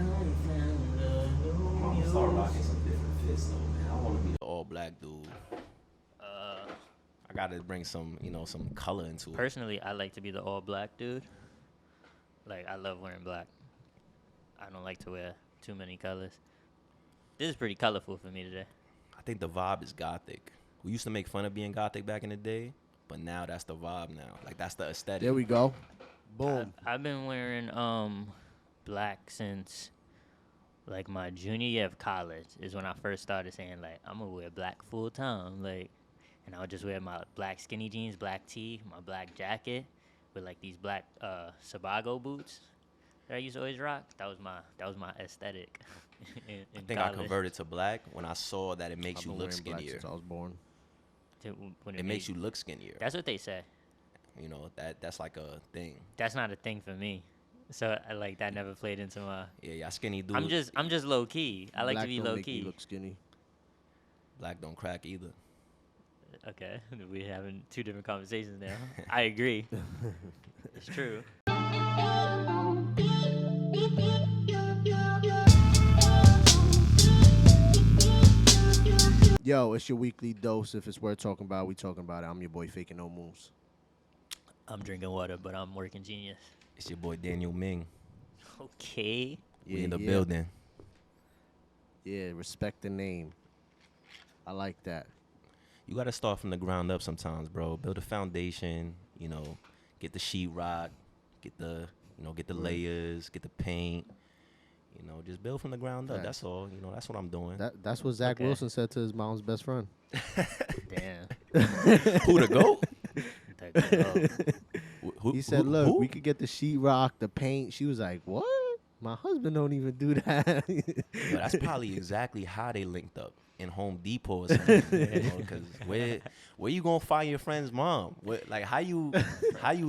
I'm gonna start rocking some different fits though, man. I want to be the all black dude. I gotta bring some, some color into it. Personally, I like to be the all black dude. Like, I love wearing black. I don't like to wear too many colors. This is pretty colorful for me today. I think the vibe is gothic. We used to make fun of being gothic back in the day, but now that's the vibe now. Like, that's the aesthetic. There we go. Boom. I've been wearing black since like my junior year of college is when I first started saying like I'm gonna wear black full time, like, and I would just wear my black skinny jeans, black tee, my black jacket with like these black Sebago boots that I used to always rock. That was my aesthetic. in I think college. I converted to black when I saw that it makes you look Black skinnier. since I was born. When It makes you look skinnier. That's what they say. That's like a thing. That's not a thing for me. So like that never played into my. Yeah, skinny dude. I'm just low key. I like Black to be don't low make key. you look skinny. Black don't crack either. Okay, we're having two different conversations now. I agree. It's true. Yo, it's your weekly dose. If it's worth talking about, we talking about it. I'm your boy Faking No Moves. I'm drinking water, but I'm WorkinGenius. It's your boy Daniel Ming. Okay. We in the building. Yeah, respect the name. I like that. You gotta start from the ground up sometimes, bro. Build a foundation. Get the sheetrock, get the layers, get the paint. Just build from the ground up. Facts. That's all. That's what I'm doing. That's what Zach Okay. Wilson said to his mom's best friend. Damn. Who the goat? He said, "Look, we could get the sheetrock, the paint." She was like, "What? My husband don't even do that." Yo, that's probably exactly how they linked up in Home Depot or something. Because where you gonna find your friend's mom? How you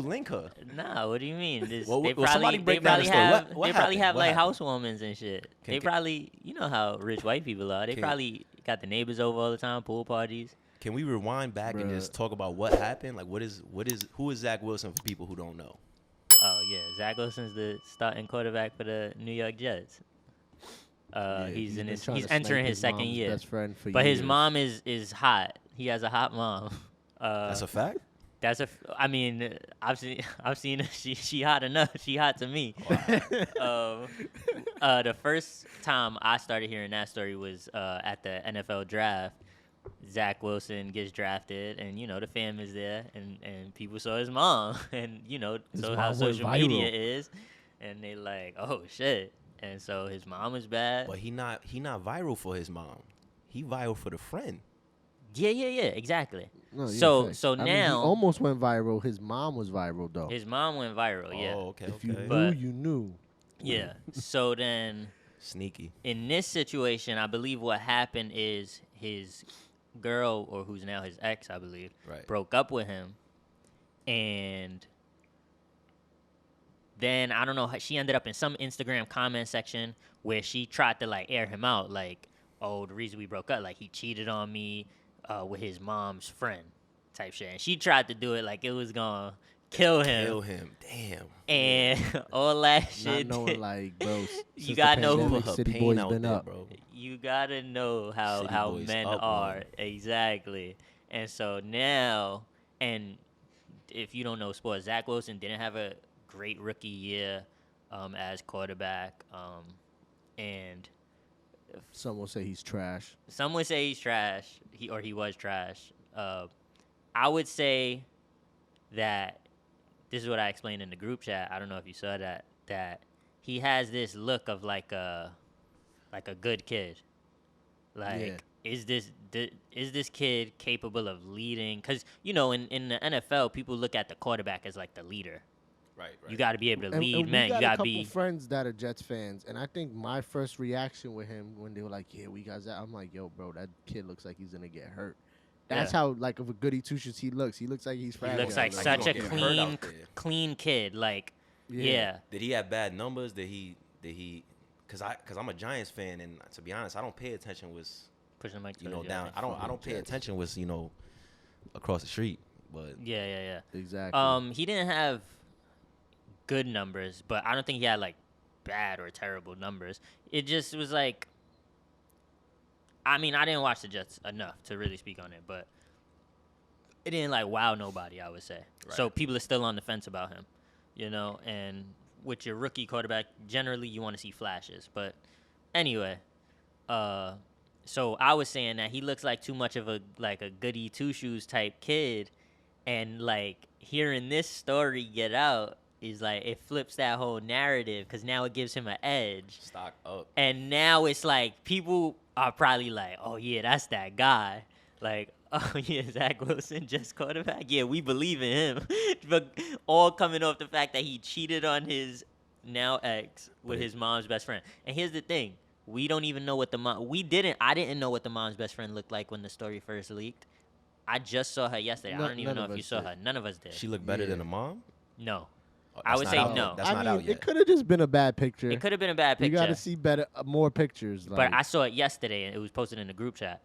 link her? Nah, what do you mean? Well, somebody break down the story. What They probably happened? have What like happened? housewarmings and shit. Can- They probably, you know how rich white people are. They Can- probably got the neighbors over all the time, pool parties. Can we rewind back and Bruh. just talk about what happened? Like, who is Zach Wilson for people who don't know? Oh yeah, Zach Wilson's the starting quarterback for the New York Jets. He's been trying he's to entering snipe his second mom's year. Best friend for But his years. mom is hot. He has a hot mom. That's a fact. I mean, I've seen her. She hot enough. She hot to me. The first time I started hearing that story was at the NFL draft. Zach Wilson gets drafted, and the fam is there, and people saw his mom, and His so mom how went social viral. media is, and they like, oh shit, and so his mom is bad. But he not viral for his mom. He viral for the friend. Yeah, exactly. No, yeah, so facts. so I mean, he now almost went viral. His mom was viral though. his mom went viral. Yeah, Oh, okay, If you okay. knew, But- you knew. yeah. So then. Sneaky. In this situation, I believe what happened is his girl, or who's now his ex, I believe, Right. broke up with him. And then, I don't know, she ended up in some Instagram comment section where she tried to, like, air him out. Like, oh, the reason we broke up, like, he cheated on me with his mom's friend type shit. And she tried to do it like it was going to kill him. Kill him. Damn. And all that Not shit. knowing, like, bro. since the gotta know who pandemic, her City pain Boys out been there, up. bro. You gotta know how City boys men up, are. man. Exactly. And so now, and if you don't know sports, Zach Wilson didn't have a great rookie year as quarterback. And Some will say he's trash. some would say he's trash. He was trash. I would say that this is what I explained in the group chat. I don't know if you saw that he has this look of like a good kid. Like, is this kid capable of leading? Because in the NFL, people look at the quarterback as like the leader. Right. You got to be able to lead and men. we You got got a to couple be. friends that are Jets fans, and I think my first reaction with him when they were like, "Yeah, we got Zach," I'm like, "Yo, bro, that kid looks like he's gonna get hurt." That's Yeah. how like of a goody two shoes he looks. He looks like he's He fragile. looks like Like, such he a gonna get hurt out there. clean kid. Like, yeah. Did he have bad numbers? Did he? Cause I'm a Giants fan, and to be honest, I don't pay attention with Pushing the mic to down. I don't pay attention with across the street. But Yeah. exactly. He didn't have good numbers, but I don't think he had like bad or terrible numbers. It just was like, I mean, I didn't watch the Jets enough to really speak on it, but it didn't like wow nobody, I would say. Right. So people are still on the fence about him, you know. And with your rookie quarterback, generally you want to see flashes. But anyway, so I was saying that he looks like too much of a goody two shoes type kid, and like hearing this story get out is like it flips that whole narrative because now it gives him an edge. Stock up. And now it's like people are probably like, oh yeah, that's that guy. Like, oh yeah, Zach Wilson just quarterback. Yeah, we believe in him. But all coming off the fact that he cheated on his now ex with his mom's best friend. And here's the thing. We don't even know what I didn't know what the mom's best friend looked like when the story first leaked. I just saw her yesterday. I don't even know if you saw her. None of us did. She looked better than the mom? No. Oh, I would say no. That's not out yet. It could have just been a bad picture. It could have been a bad picture. You got to see better, more pictures. But I saw it yesterday, and it was posted in the group chat.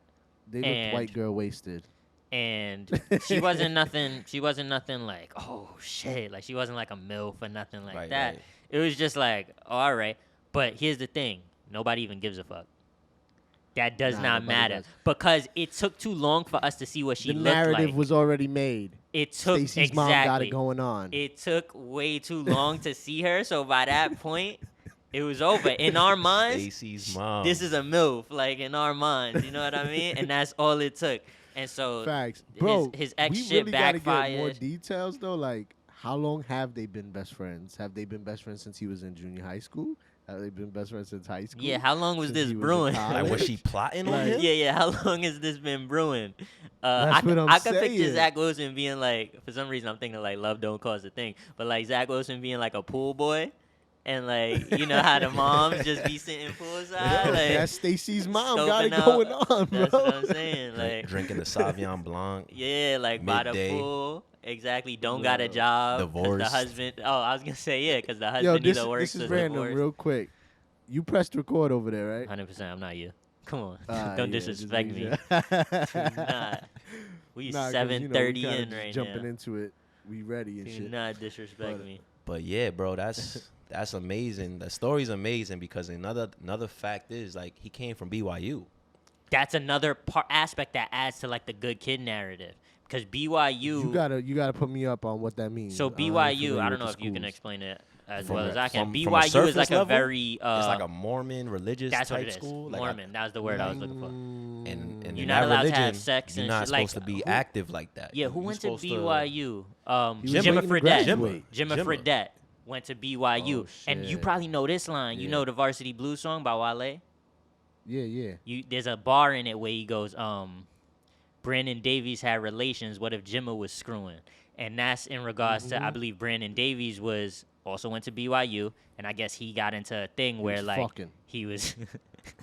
They looked white girl wasted. And she wasn't nothing. She wasn't nothing like, oh shit. Like she wasn't like a MILF or nothing like that. Right. It was just like, oh, all right. But here's the thing: nobody even gives a fuck. That does not matter because it took too long for us to see what she looked like. The narrative was already made. It took Stacey's mom got it going on. It took way too long to see her, so by that point, it was over. In our minds, Stacey's mom. This is a MILF, like in our minds. You know what I mean? And that's all it took. And so, facts, bro. His ex we shit really backfired. Gotta get more details though. Like, how long have they been best friends? Have they been best friends since he was in junior high school? Have they been best friends since high school? Yeah, how long was this brewing? Like, was she plotting on him? Yeah. How long has this been brewing? That's what I'm I could saying. picture Zach Wilson being like, for some reason, I'm thinking like love don't cause a thing, but like Zach Wilson being like a pool boy, and like you know how the moms just be sitting poolside. Like, that's Stacey's mom got it scoping going out. on, bro. That's what I'm saying. Like drinking the Sauvignon Blanc. Yeah, like by the midday. Pool. Exactly. Don't got a job. 'Cause Divorced. The husband. Oh, I was gonna say yeah, because the husband Yo, either works this or is random, divorced. real quick. You pressed record over there, right? 100%. I'm not you. Come on. Yeah, Don't disrespect me. Nah. We Nah, 'cause, 7:30 we kinda in just right jumping now. into it. We ready and Do shit. not disrespect me. But yeah, bro, that's amazing. The story's amazing because another fact is like he came from BYU. That's another aspect that adds to like the good kid narrative because BYU. You gotta put me up on what that means. So I'm BYU, familiar I don't with know the if you can schools. explain it as From well a- as I can. from a BYU is surface like level, a very. It's like a Mormon religious That's what type it is. school. Mormon. That was the word I was looking for. And You're in not that allowed to religion, have sex you're and not shit. supposed Like, to be who- active like that. Yeah, who You're went to supposed BYU? He was Jimmy waiting to Fredette. graduate. Jimmy Jimmy. Fredette went to BYU. Oh, And you shit. probably know this line. You Yeah. know the Varsity Blues song by Wale? Yeah. There's a bar in it where he goes, Brandon Davies had relations. What if Jimma was screwing? And that's in regards to, I believe Brandon Davies also went to BYU, and I guess he got into a thing where was like fucking. he was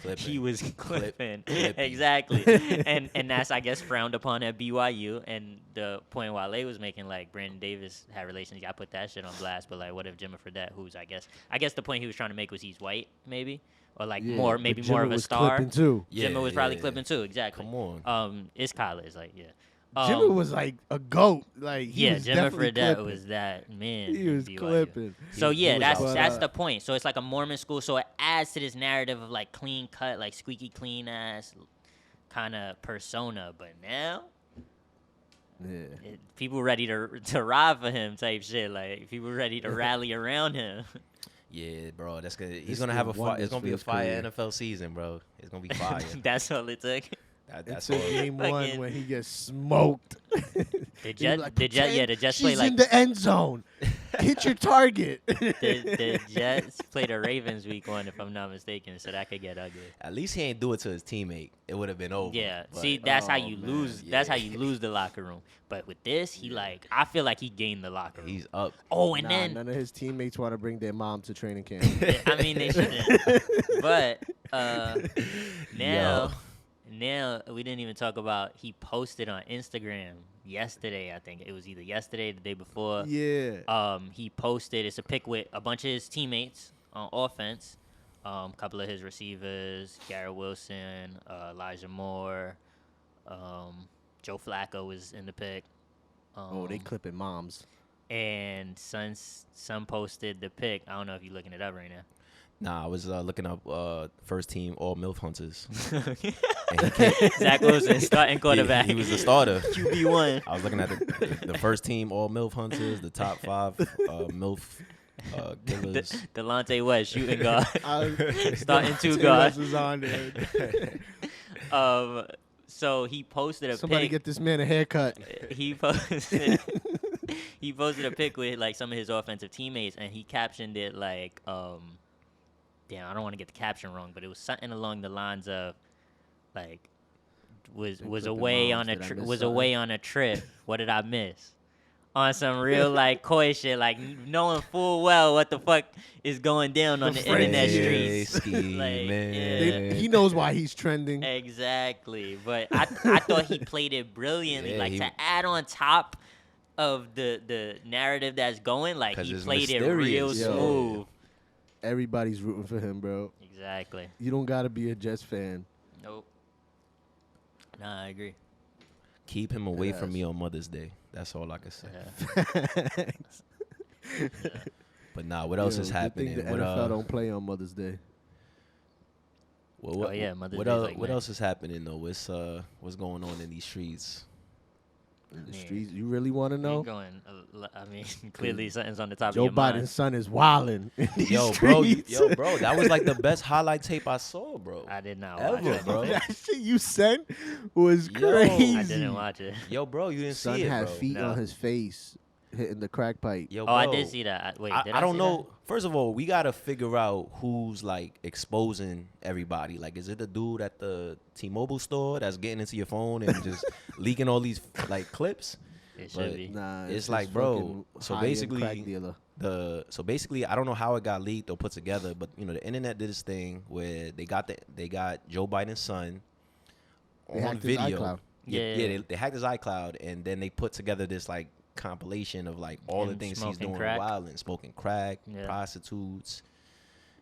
Clipping. he was clipping. Clipping. Exactly. and that's I guess frowned upon at BYU. And the point Wale was making, like Brandon Davis had relations, I put that shit on blast. But like, what if Jimma Fredette, who's I guess the point he was trying to make was he's white, maybe, or like Yeah, more but maybe Jimmy more of a was star. clipping too. Jimma was probably yeah. clipping too. Exactly. Come on. It's college, like yeah. Jimmy was like a goat. Like he Yeah, was Jimma definitely Fredette clipping. was that man. He in was BYU. clipping. So yeah, was that's outside. the point. So it's like a Mormon school. So it adds to this narrative of like clean cut, like squeaky clean ass kind of persona. But now, Yeah. people ready to ride for him type shit. Like people ready to rally around him. Yeah, bro, that's good. He's This gonna have a dude fire. wonders It's gonna for be a his fire career. NFL season, bro. It's gonna be fire. That's all it took. That's It's all. game Fucking- one when he gets smoked. The Jets She's play like in the end zone. Hit your target. the Jets play the Ravens week 1, if I'm not mistaken. So that could get ugly. At least he ain't do it to his teammate. It would have been over. Yeah, but- see, that's how oh, you man, lose. yeah. That's how you lose the locker room. But with this, he like, I feel like he gained the locker room. He's up. Oh, and Nah, then none of his teammates want to bring their mom to training camp. I mean they shouldn't. But now we didn't even talk about. He posted on Instagram yesterday. I think it was either yesterday, or the day before. Yeah. He posted. It's a pic with a bunch of his teammates on offense. A couple of his receivers, Garrett Wilson, Elijah Moore, Joe Flacco was in the pic. Oh, they clipping moms. And Son posted the pic. I don't know if you're looking it up right now. Nah, I was looking up first team all MILF hunters. Zach Wilson, starting quarterback. He was the starter. QB1. I was looking at the first team all MILF hunters, the top 5 MILF killers. Delonte West, shooting guard. Starting 2 Delonte guards. West was on there. So he posted a Somebody pic. get this man a haircut. He posted a pic with like some of his offensive teammates, and he captioned it like, damn, I don't want to get the caption wrong, but it was something along the lines of, like, was away on a away on a trip. What did I miss? On some real like coy shit, like knowing full well what the fuck is going down on the internet streets. Like, yeah. He knows why he's trending. Exactly, but I thought he played it brilliantly. Like to add on top of the narrative that's going, like he played it real smooth. Everybody's rooting for him, bro. Exactly. You don't gotta be a Jets fan. Nope. Nah, I agree. Keep him away from me on Mother's Day. That's all I can say. Yeah. But nah, what else is happening? The NFL don't play on Mother's Day. Well, Mother's what Day's else? like What May. else is happening though? What's going on in these streets? In the streets, you really want to know? I mean, clearly something's on the top Joe of your mind. Biden's son is wilding. Yo, bro, that was like the best highlight tape I saw, bro. I did not Ever, watch it, bro. That shit you sent was Yo. crazy. I didn't watch it. Yo, bro, you didn't Son see it, had bro. feet No. on his face hitting the crack pipe. Yo, Oh, bro, I did see that. Wait, did I don't see know. First of all, we gotta figure out who's like exposing everybody. Like, is it the dude at the T-Mobile store that's getting into your phone and just leaking all these like clips? It should But be. Nah, It's just like, bro, fucking so high-end basically crack dealer. So basically, I don't know how it got leaked or put together, but you know, the internet did this thing where they got Joe Biden's son They on hacked his video. iCloud. Yeah. They hacked his iCloud, and then they put together this like compilation of like all the Him things he's smoking doing crack. wild and smoking crack, Yeah. prostitutes,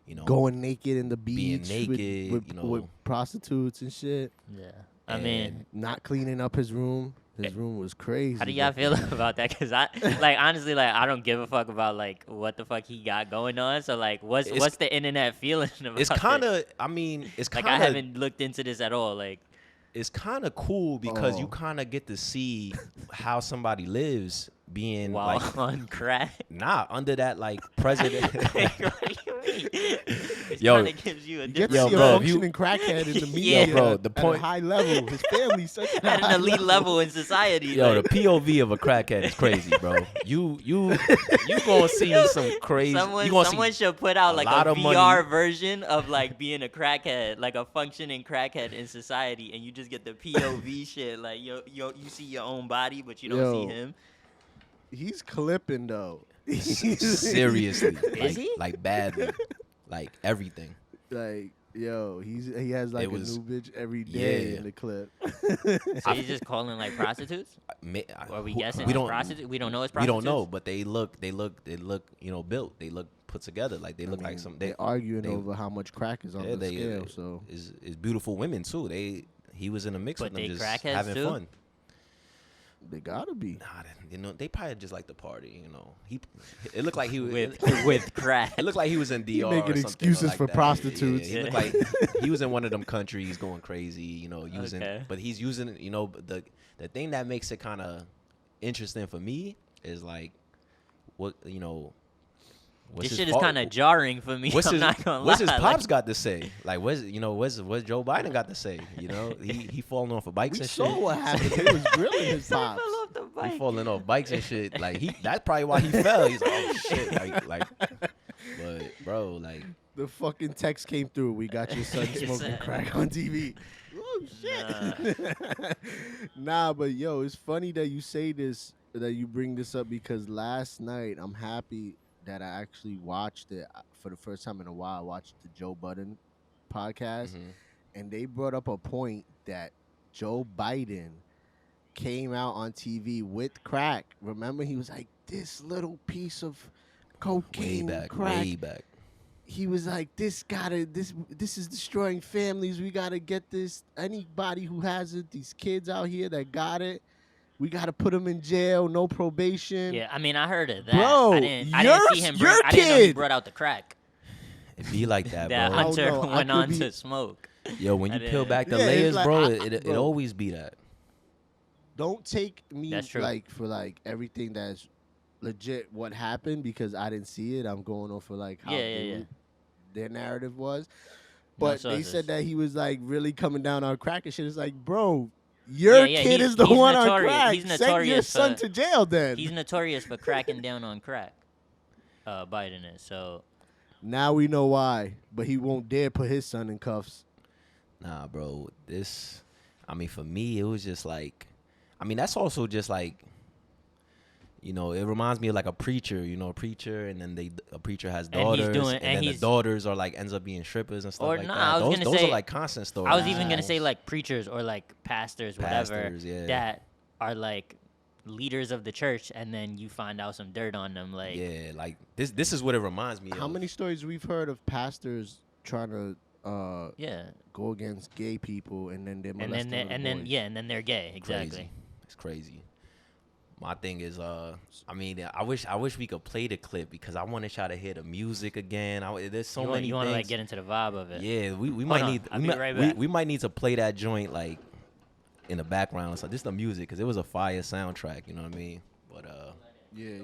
you know, Going naked in the Being beach naked, with, you know. with prostitutes and shit. Yeah. I mean, and Not cleaning up his room. His room was crazy. how do y'all feel about that? Because I, like, honestly, like, I don't give a fuck about, like, what the fuck he got going on. So, like, what's the internet feeling about it's kind this? of, I mean, it's Like, kind I of, haven't looked into this at all. Like, it's kind of cool because you Oh. kind of get to see how somebody lives being while like on crack. not under that like president. Like, what do you mean? It Yo, kind of gives you a You get to different see a bro, if you- functioning crackhead in the Yeah. media bro, the at point- a high level. His family's such a at high an elite level in society. Yo, like, the POV of a crackhead is crazy, bro. You gonna see some crazy. Someone you gonna see should put out a like lot a of VR money. version of like being a crackhead, like a functioning crackhead in society, and you just get the POV shit. Like you see your own body, but you don't see Yo. him. He's clipping though. seriously, Is he? like badly, like everything. Like, yo, he has like It was- a new bitch every day yeah. in the clip. So he's just calling like prostitutes. Or are we guessing We it's don't. prostitutes? We don't know it's We prostitutes. don't know, but they look, you know, built. They look put together. Like they look like some. They're arguing they- over how much crack is on Yeah, the scale. they- So is beautiful women too. He was in a mix But with them, they just crackheads having too? fun. they gotta be. Nah, you know, they probably just like the party. You know, it looked like he was with crack. It looked like he was in DR. making or something excuses like for that. prostitutes. Yeah, he looked like he was in one of them countries going crazy. You know, using. Okay. But he's using. You know, the thing that makes it kind of interesting for me is like, what you know. What's This his shit is fault- kind of jarring for me. What's I'm his not gonna What's his lie. pops got to say? Like, what's Joe Biden got to say? You know, he falling off of bikes We and saw shit. what happened. They was grilling his Son pops. fell off the He bike. falling off bikes and shit. Like that's probably why he fell. He's like, oh shit, like. But bro, like, The fucking text came through. We got your son Your smoking son. crack on TV. Oh shit. Nah, but yo, it's funny that you say this, that you bring this up, because last night I'm happy that I actually watched it for the first time in a while. I watched the Joe Budden podcast, mhm. and they brought up a point that Joe Biden came out on TV with crack. Remember, he was like, this little piece of cocaine, crack. way back. He was like, this is destroying families. We gotta get this. Anybody who has it, these kids out here that got it, we gotta put them in jail, no probation. Yeah, I mean, I heard of that. Bro, I didn't see him. your I didn't know he kid. brought out the crack. It be like that, that bro. I don't Hunter know, I went could on be- to smoke. Yo, when you I peel did. back the Yeah, it's layers, like, bro, I- it bro. always be that. Don't take me That's true. like for like everything that's legit what happened because I didn't see it. I'm going off for like how their narrative was. No But they sources. said that he was like really coming down on crack and shit. It's like, bro, your kid is the he's one on notorious- crack. he's Send your notorious son for- to jail then. He's notorious for cracking down on crack. Biden is. So Now we know why, but he won't dare put his son in cuffs. Nah, bro. I mean, for me, it was just like, I mean, that's also just like, you know, it reminds me of like a preacher, a preacher, and then a preacher has And he's daughters, doing- and and then the he's- daughters are like ends up being strippers and stuff Or like nah, that. I was Those, gonna those say- are like constant stories. I was even gonna say like preachers or like pastors, whatever, Pastors, yeah. that are like leaders of the church, and then you find out some dirt on them. Like, yeah, like this is what it reminds me How of. many stories we've heard of pastors trying to yeah, go against gay people and then they're and molesting then little boys? and then they're gay. Exactly. Crazy. It's crazy. My thing is, I mean, I wish we could play the clip because I want to try to hear the music again. There's so many You want to things. like get into the vibe of it. Yeah, we Hold might on, need I'll be right back. we might need to play that joint like in the background. So just the music because it was a fire soundtrack. You know what I mean? But Yeah.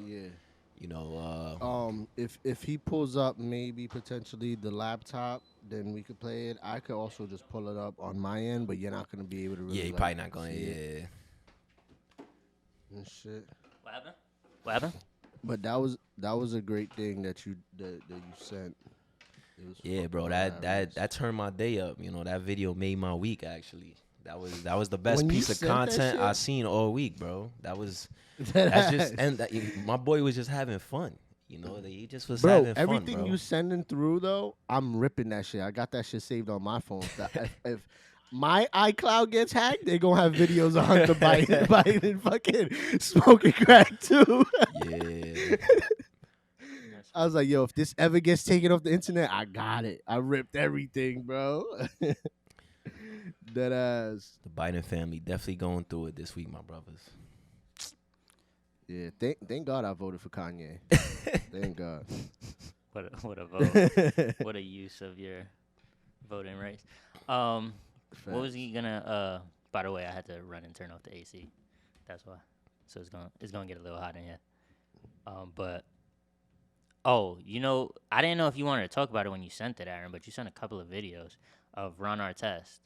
you know, If he pulls up maybe potentially the laptop, then we could play it. I could also just pull it up on my end, but you're not gonna be able to really. yeah, you're like, probably not gonna. see it Yeah, and shit. What happened? What happened? But that was a great thing that you sent. It was yeah, fucking bro. hilarious. That turned my day up. You know, that video made my week actually. That was the best When you piece of sent that content shit? I seen all week, bro. That's Deadass. just my boy was just having fun. You know, he just was Bro, having fun, everything bro. you sending through though, I'm ripping that shit. I got that shit saved on my phone. If my iCloud gets hacked, they gonna have videos of Hunter Biden fucking smoking crack too. Yeah. I was like, yo, if this ever gets taken off the internet, I got it. I ripped everything, bro. That ass. The Biden family definitely going through it this week, my brothers. Yeah, thank God I voted for Kanye. Thank God. What a vote. What a use of your voting rights. What was he gonna? By the way, I had to run and turn off the AC. That's why. So it's gonna get a little hot in here. But you know, I didn't know if you wanted to talk about it when you sent it, Aaron. But you sent a couple of videos of Ron Artest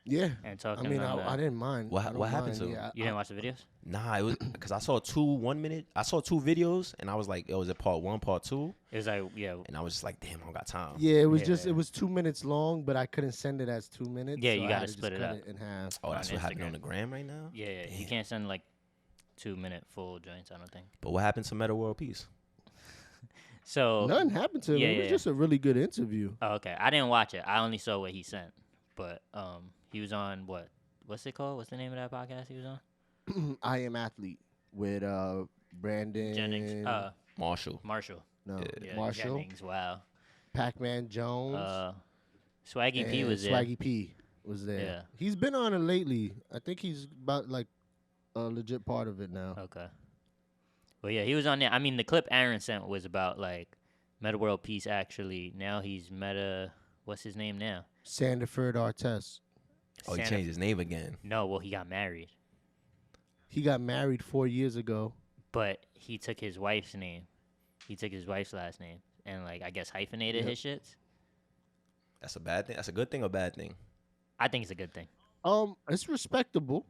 Yeah. and talking. I mean, on I didn't mind. What I don't happened mind. to him? Yeah, You didn't watch the videos? Nah, it was because I saw I saw two videos, and I was like, "Yo, is it part one, part two?" It was like, yeah, And I was just like, "Damn, I don't got time." Yeah, it was Yeah, just yeah. it was 2 minutes long, but I couldn't send it as 2 minutes. Yeah, so you I gotta had to split just it cut up. in half. Oh, that's on what happened Instagram. on the gram right now. yeah. You Damn. can't send like 2-minute full joints. I don't think. But what happened to Metta World Peace? So Nothing happened to him. Yeah, it was yeah. just a really good interview. Oh, okay. I didn't watch it. I only saw what he sent. But he was on what's it called? What's the name of that podcast he was on? I Am Athlete with Brandon Jennings. Marshall. Marshall. no Yeah, Marshall, Jennings. Wow. Pac-Man Jones, Swaggy P and was there. Swaggy P was there. Yeah. He's been on it lately. I think he's about like a legit part of it now. Okay. Well, yeah, he was on there. I mean, the clip Aaron sent was about like Metta World Peace. Actually, now he's Metta. What's his name now? Sandiford-Artest. Oh, he changed his name again. No, well, he got married, He got married 4 years ago. but he took his wife's name. He took his wife's last name and like I guess hyphenated Yep. his shits. That's a bad thing. That's a good thing or bad thing? I think it's a good thing. It's respectable.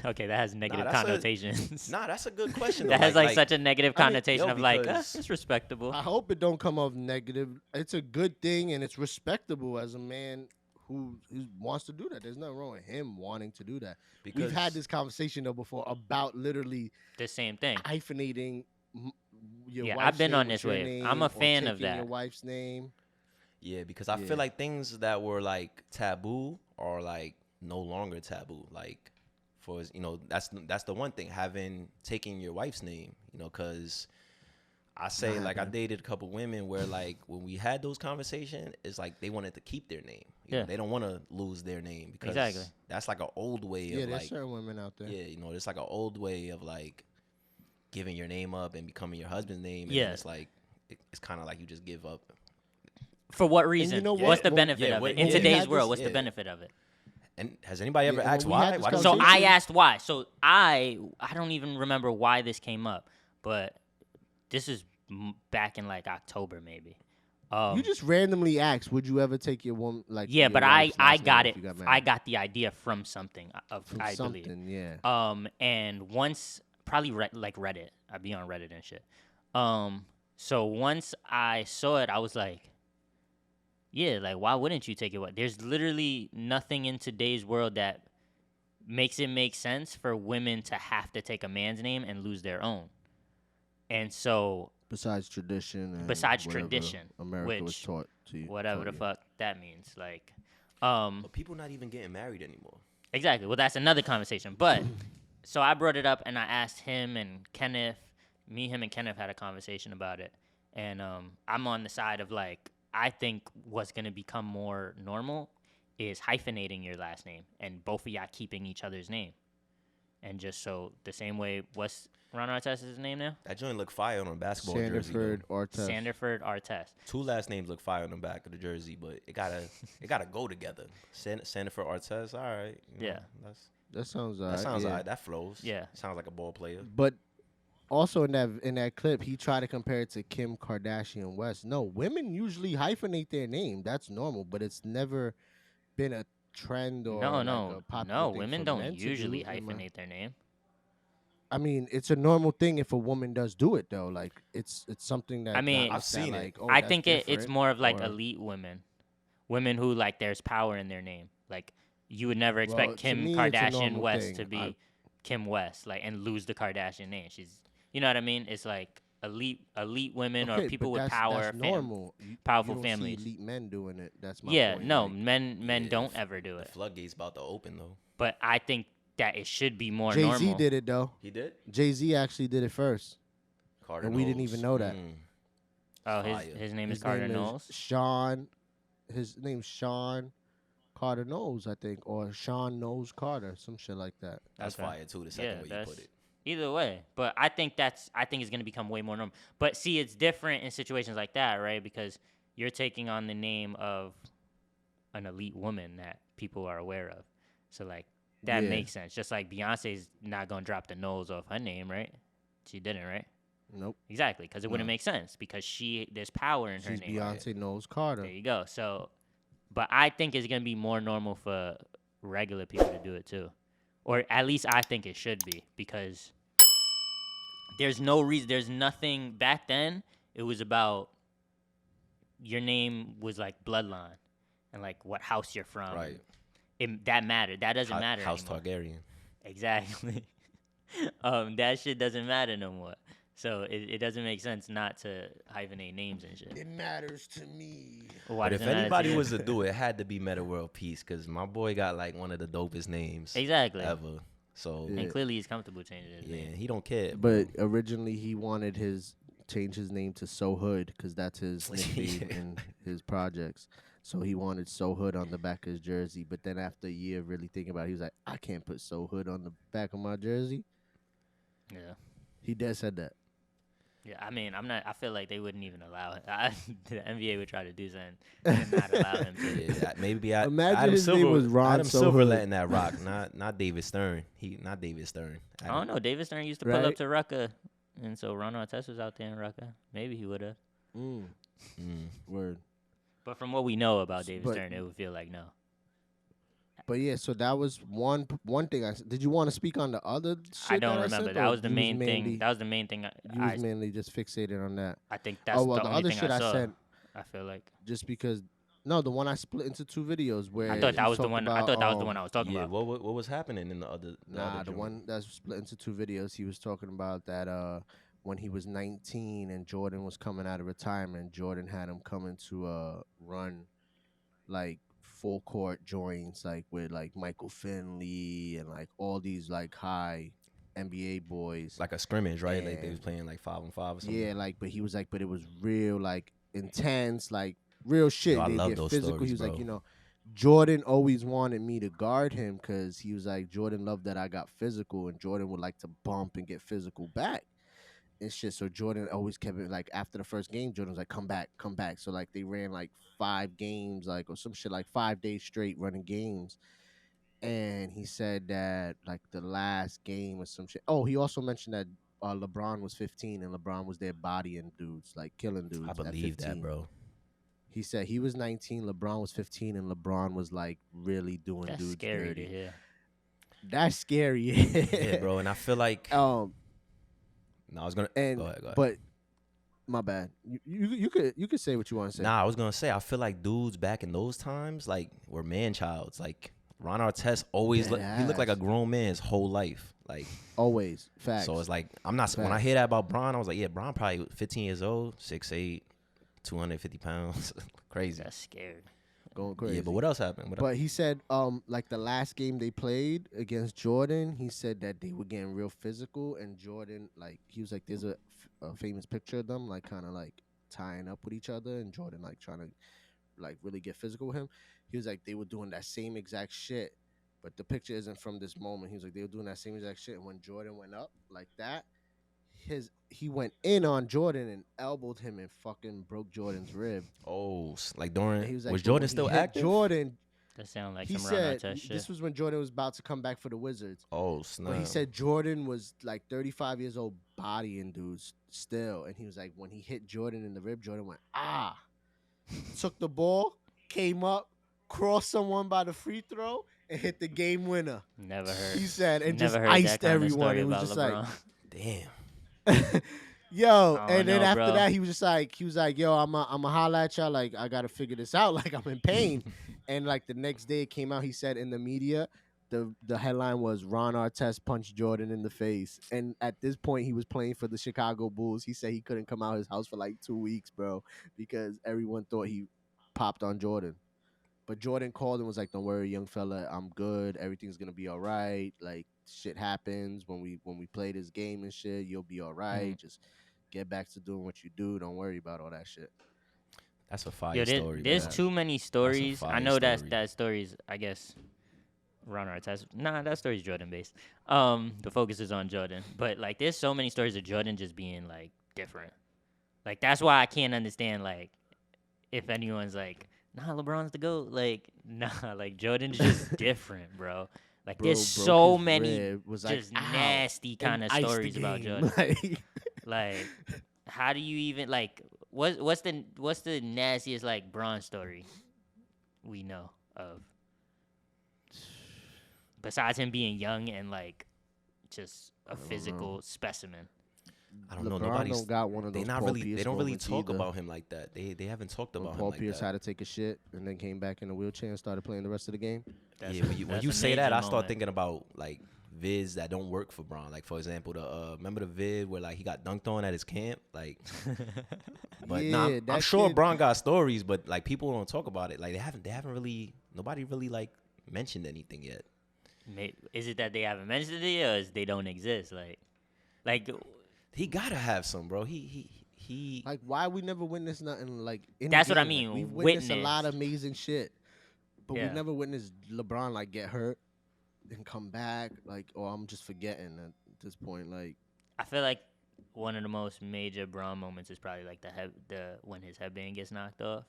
Okay, that has negative that's a- connotations. Nah, that's a good question. That though. has like such a negative I mean, connotation yo, of like because- it's respectable. I hope it don't come off negative. It's a good thing and it's respectable as a man who wants to do that. There's nothing wrong with him wanting to do that. We've had this conversation though before about literally The same thing. hyphenating your Yeah, wife's I've been name on with this your wave. name I'm a or fan of taking that. Your wife's name. Yeah, because I Yeah. feel like things that were like taboo are like no longer taboo. Like, for that's the one thing, taking your wife's name. Because I say Nah, like I man. dated a couple women where like when we had those conversations, it's like they wanted to keep their name. You know, Yeah. they don't want to lose their name because Exactly. that's like an old way Yeah, of there's like certain women out there. yeah, it's like an old way of like giving your name up and becoming your husband's name. And Yeah. it's like it's kind of like you just give up. For what reason? you know What's the what? benefit Yeah, of what- it in yeah. today's had world? this- What's the yeah. benefit of it? And has anybody ever Yeah, asked when we had why? this Why don't So you? I asked why. So I don't even remember why this came up, but this is back in like October maybe. You just randomly asked, would you ever take your woman like? Yeah, your but wife's I last got name it. if you got I married? got the idea from something. From I something, believe. yeah. And once probably like Reddit. I'd be on Reddit and shit. So once I saw it, I was like, yeah, like why wouldn't you take it? There's literally nothing in today's world that makes it make sense for women to have to take a man's name and lose their own. And so Besides tradition. And Besides whatever tradition, America was which- taught to you. whatever the you. fuck that means, like, But people not even getting married anymore. exactly. Well, that's another conversation. But so I brought it up and I asked him and Kenneth. Him, and Kenneth had a conversation about it. And I'm on the side of like, I think what's gonna become more normal is hyphenating your last name and both of y'all keeping each other's name. And just so the same way, what's Ron Artest's name now? That joint look fire on a basketball jersey. though. Sandiford-Artest. Sandiford-Artest. Two last names look fire on the back of the jersey, but it gotta go together. Sandiford-Artest, all right. You know, Yeah. That sounds That sounds yeah. alright. That flows. Yeah. Sounds like a ball player. But also in that clip, he tried to compare it to Kim Kardashian West. No, women usually hyphenate their name. That's normal, but it's never been a trend or like a popular thing women for don't men to usually do, in my- hyphenate their name. I mean, it's a normal thing if a woman does do it though. Like it's something that I mean, I've seen it. Like, oh, I that's think it's different, more of like or- elite women who like there's power in their name. Like you would never expect Well, to Kim me, it's a Kardashian normal West thing. to be Kim West, like and lose the Kardashian name. She's, you know what I mean? It's like elite women Okay, or people but with that's, power, That's normal. You powerful don't see families. elite men doing it. That's my Yeah, point. no, like, men Yeah, don't the ever do The it. floodgates about to open though. But I think that it should be more Jay-Z normal. did it though. He did. Jay-Z actually did it first. Carter And we didn't Knowles. even know that. Oh, Fire. his name is His Carter name Knowles. is Sean. His name's Sean Carter Knowles, I think, or Sean Knowles Carter, some shit like that. That's Okay. fire too. The second way you that's put it. either way. But I think it's going to become way more normal. But see, it's different in situations like that, right? Because you're taking on the name of an elite woman that people are aware of. So like that Yeah. makes sense. Just like Beyonce's not gonna drop the nose off her name, right? She didn't, right? Nope. Exactly, because it wouldn't No. make sense because there's power in her She's name. Beyonce Knowles Carter. There you go. So, but I think it's gonna be more normal for regular people to do it too, or at least I think it should be, because there's no reason. There's nothing back then. It was about your name was like bloodline and like what house you're from. Right. That mattered. That doesn't matter House anymore. Targaryen. Exactly. That shit doesn't matter no more. So it doesn't make sense not to hyphenate names and shit. It matters to me. Why But if doesn't it matter to anybody you? was to do it, it had to be Metta World Peace, because my boy got like one of the dopest names Exactly. ever. So Yeah. And clearly he's comfortable changing his yeah, name. he don't care. But originally he wanted change his name to So Hood because that's his nickname Yeah. in his projects. So he wanted So Hood on the back of his jersey. But then after a year of really thinking about it, he was like, I can't put So Hood on the back of my jersey. Yeah. He dead said that. Yeah, I mean, I feel like they wouldn't even allow it. The NBA would try to do something and not allow him to. Yeah, maybe Imagine Adam his name Silver was Ron Adam So Silver Hood. letting that rock, not David Stern. Not David Stern. I don't know. David Stern used to pull Right. up to Rucker, and so Ron Artest was out there in Rucker. Maybe he would have. Word. But from what we know about David But- Stern, it would feel like no. But yeah, so that was one thing. Did you want to speak on the other shit I don't that remember. said, That or was the you main thing. mainly- That was the main thing. You was mainly just fixated on that. I think that's Oh, well, the the only other thing shit I I saw. said, I feel like just because, no, the one I split into two videos where I thought that he was the talked one. I about, thought that was the one I was talking Yeah, about. what was happening in the other? Nah, other the joint? one that's split into two videos, he was talking about that when he was 19 and Jordan was coming out of retirement, Jordan had him coming to run like full court joints like with like Michael Finley and like all these like high NBA boys. Like a scrimmage, right? Like they And- was playing like 5-on-5 or something. Yeah, like, but he was like, but it was real, like, intense, like, real shit. Yo, I They love get those physical. stories, He was bro. like, Jordan always wanted me to guard him because he was like, Jordan loved that I got physical, and Jordan would like to bump and get physical back. and shit. So Jordan always kept it like after the first game, Jordan was like, come back, come back. So like they ran like 5 games, like or some shit like 5 days straight running games. And he said that like the last game or some shit. Oh, he also mentioned that LeBron was 15 and LeBron was there bodying dudes, like killing dudes I at believe 15. that, bro. He said he was 19, LeBron was 15, and LeBron was like really doing That's dudes scary dirty. to hear. That's scary. Yeah, bro. And I feel like Um, no, I was gonna and go ahead. but my bad. You could say what you want to say. Nah, I was gonna say I feel like dudes back in those times like were man childs. Like Ron Artest always he looked like a grown man his whole life. Like Always facts. so it's like I'm not when I hear that about Bron, I was like, yeah, Bron probably 15 years old, 6'8", 250 pounds, crazy. That's scary. Going crazy. Yeah, but what else happened? But he said, like the last game they played against Jordan, he said that they were getting real physical, and Jordan, like, he was like, there's a famous picture of them, like, kind of like tying up with each other, and Jordan like trying to like really get physical with him. He was like, they were doing that same exact shit, but the picture isn't from this moment. He was like, they were doing that same exact shit, and when Jordan went up like that, he went in on Jordan and elbowed him and fucking broke Jordan's rib. Oh, like during And he was like, Jordan when still he hit active? Jordan. That sound like He some Ron said Artest shit. this was when Jordan was about to come back for the Wizards. Oh snap! But he said Jordan was like 35 years old, bodying dudes still, and he was like, when he hit Jordan in the rib, Jordan went took the ball, came up, crossed someone by the free throw, and hit the game winner. Never heard. He said, and Never just heard iced that kind of everyone. story It was about just LeBron. damn. like, yo, I and don't then know, after bro. that, he was like, yo, I'm a holla at y'all. Like, I gotta figure this out. Like, I'm in pain. And like the next day it came out, he said in the media, the headline was Ron Artest punched Jordan in the face. And at this point, he was playing for the Chicago Bulls. He said he couldn't come out his house for like 2 weeks, bro, because everyone thought he popped on Jordan. But Jordan called and was like, "Don't worry, young fella, I'm good. Everything's gonna be all right. Like shit happens when we play this game and shit. You'll be all right. Just get back to doing what you do. Don't worry about all that shit." That's a fire Yo, story. there's man. too many stories. I fire know story. that story's, I guess, Ron Artest. Nah, that story's Jordan based. The focus is on Jordan, but like, there's so many stories of Jordan just being like different. Like that's why I can't understand like if anyone's like, nah, LeBron's the GOAT. Like, nah, like Jordan's just different, bro. Like Bro there's broke so his many rib, was like, just "Ow," nasty kind of and iced the stories about game. Jordan. Like, Like, how do you even like what's the nastiest like Bron story we know of? Besides him being young and like just a don't know. physical specimen. I don't know. LeBron Nobody's. don't got one of those. They not Paul really. Pierce They don't really moments talk either. about him like that. They haven't talked When about Paul him like Pierce that. had to take a shit and then came back in a wheelchair and started playing the rest of the game. That's Yeah, a- when that's you a say that, major I start moment. thinking about like vids that don't work for Bron. Like for example, remember the vid where like he got dunked on at his camp. Like, but Yeah, nah, I'm that sure kid- Bron got stories, but like people don't talk about it. Like they haven't really nobody really like mentioned anything yet. Is it that they haven't mentioned it or is they don't exist? Like He gotta have some, bro. He. Like, why we never witnessed nothing like in That's the what I game? Like, mean, we've witnessed a witnessed. lot of amazing shit, but Yeah. we've never witnessed LeBron like get hurt and come back. Like, or I'm just forgetting at this point. Like, I feel like one of the most major Bron moments is probably like the when his headband gets knocked off,